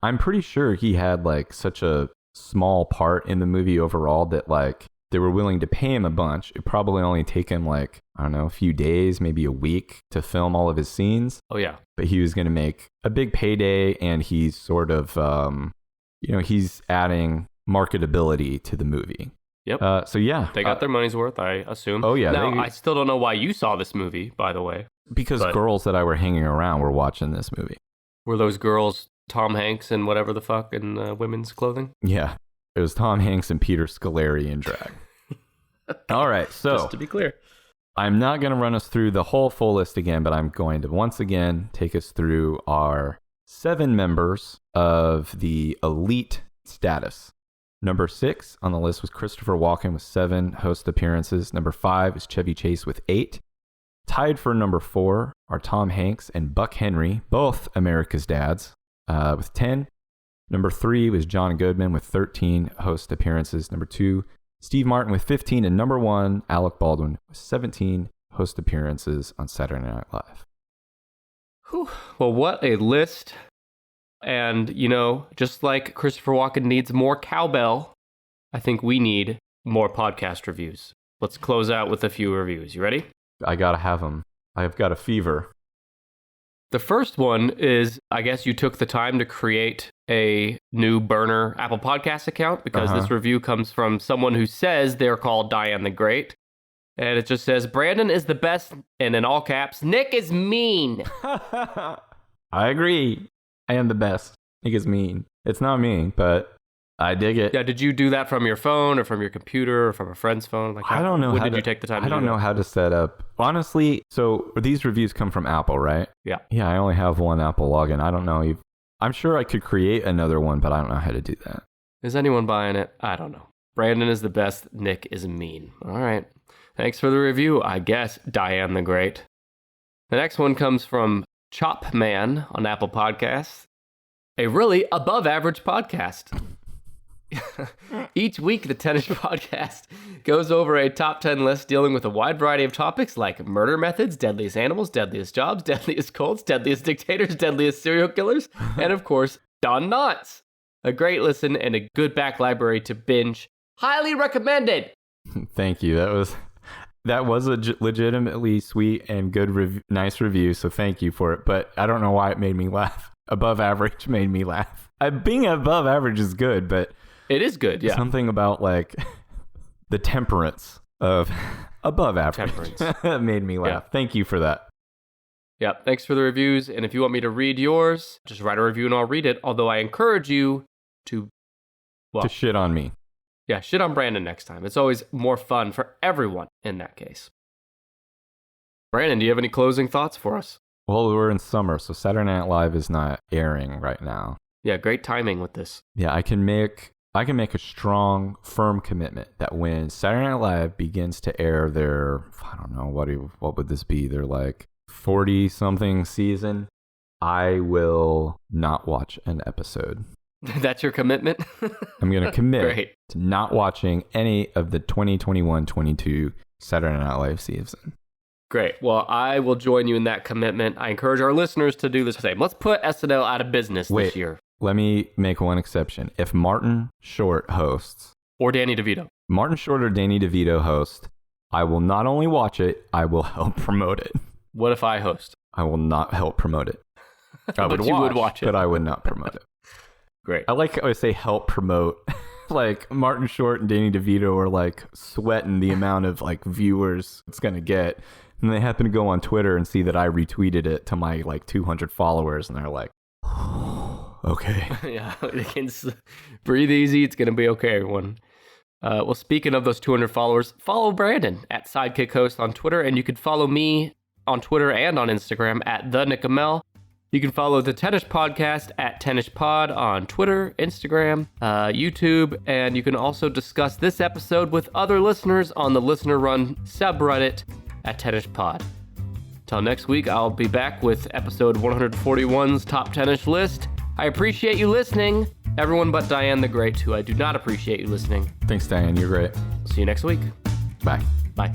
I'm pretty sure he had like such a small part in the movie overall that like they were willing to pay him a bunch. It probably only take him like, I don't know, a few days, maybe a week to film all of his scenes. Oh, yeah. But he was going to make a big payday, and he's sort of, he's adding marketability to the movie. Yep. So yeah. They got their money's worth, I assume. Oh, yeah. Now, I still don't know why you saw this movie, by the way. Because girls that I were hanging around were watching this movie. Were those girls Tom Hanks and whatever the fuck in women's clothing? Yeah. It was Tom Hanks and Peter Scolari in drag. All right, so just to be clear, I'm not going to run us through the whole full list again, but I'm going to once again take us through our 7 members of the elite status. Number 6 on the list was Christopher Walken with 7 host appearances. Number 5 is Chevy Chase with 8. Tied for number 4 are Tom Hanks and Buck Henry, both America's Dads, with 10. Number 3 was John Goodman with 13 host appearances. Number 2, Steve Martin with 15. And number 1, Alec Baldwin with 17 host appearances on Saturday Night Live. Whew. Well, what a list. And, you know, just like Christopher Walken needs more cowbell, I think we need more podcast reviews. Let's close out with a few reviews. You ready? I got to have them. I've got a fever. The first one is, I guess you took the time to create a new burner Apple Podcast account because this review comes from someone who says they're called Diane the Great. And it just says, Brandon is the best, and in all caps, Nick is mean. I agree. I am the best. Nick is mean. It's not mean, but I dig it. Yeah, did you do that from your phone or from your computer or from a friend's phone? Like, I don't know. When did you take the time to do that? I don't know how to set up. Honestly, so these reviews come from Apple, right? Yeah. Yeah, I only have one Apple login. I don't know. I'm sure I could create another one, but I don't know how to do that. Is anyone buying it? I don't know. Brandon is the best. Nick is mean. All right. Thanks for the review, I guess, Diane the Great. The next one comes from Chop Man on Apple Podcasts. A really above average podcast. Each week, the Tennis Podcast goes over a top 10 list dealing with a wide variety of topics like murder methods, deadliest animals, deadliest jobs, deadliest cults, deadliest dictators, deadliest serial killers, and of course, Don Knotts. A great listen and a good back library to binge. Highly recommended. Thank you. That was a legitimately sweet and good, nice review, so thank you for it. But I don't know why it made me laugh. Above average made me laugh. Being above average is good, but it is good, yeah. Something about like the temperance of above average made me laugh. Yeah. Thank you for that. Yeah, thanks for the reviews. And if you want me to read yours, just write a review and I'll read it. Although I encourage you to shit on me. Yeah, shit on Brandon next time. It's always more fun for everyone in that case. Brandon, do you have any closing thoughts for us? Well, we're in summer, so Saturday Night Live is not airing right now. Yeah, great timing with this. Yeah, I can make a strong, firm commitment that when Saturday Night Live begins to air their, I don't know, what would this be? Their like 40-something season, I will not watch an episode. That's your commitment? I'm going to commit to not watching any of the 2021-22 Saturday Night Live season. Great. Well, I will join you in that commitment. I encourage our listeners to do the same. Let's put SNL out of business this year. Let me make one exception. If Martin Short hosts... Or Danny DeVito. Martin Short or Danny DeVito host, I will not only watch it, I will help promote it. What if I host? I will not help promote it. I would watch it, but I would not promote it. Great. I like how I say help promote. Like Martin Short and Danny DeVito are like sweating the amount of like viewers it's going to get. And they happen to go on Twitter and see that I retweeted it to my like 200 followers. And they're like, okay. Yeah, they can breathe easy. It's going to be okay, everyone. Well, speaking of those 200 followers, follow Brandon at Sidekick Host on Twitter. And you can follow me on Twitter and on Instagram at TheNickAmel. You can follow the Tennis Podcast at TennisPod on Twitter, Instagram, YouTube, and you can also discuss this episode with other listeners on the Listener Run subreddit at TennisPod. Till next week, I'll be back with episode 141's Top Tennis List. I appreciate you listening. Everyone but Diane the Great, who I do not appreciate you listening. Thanks, Diane. You're great. See you next week. Bye. Bye.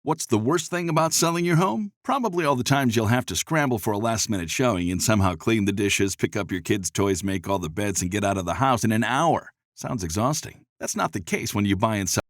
What's the worst thing about selling your home? Probably all the times you'll have to scramble for a last-minute showing and somehow clean the dishes, pick up your kids' toys, make all the beds, and get out of the house in an hour. Sounds exhausting. That's not the case when you buy and sell.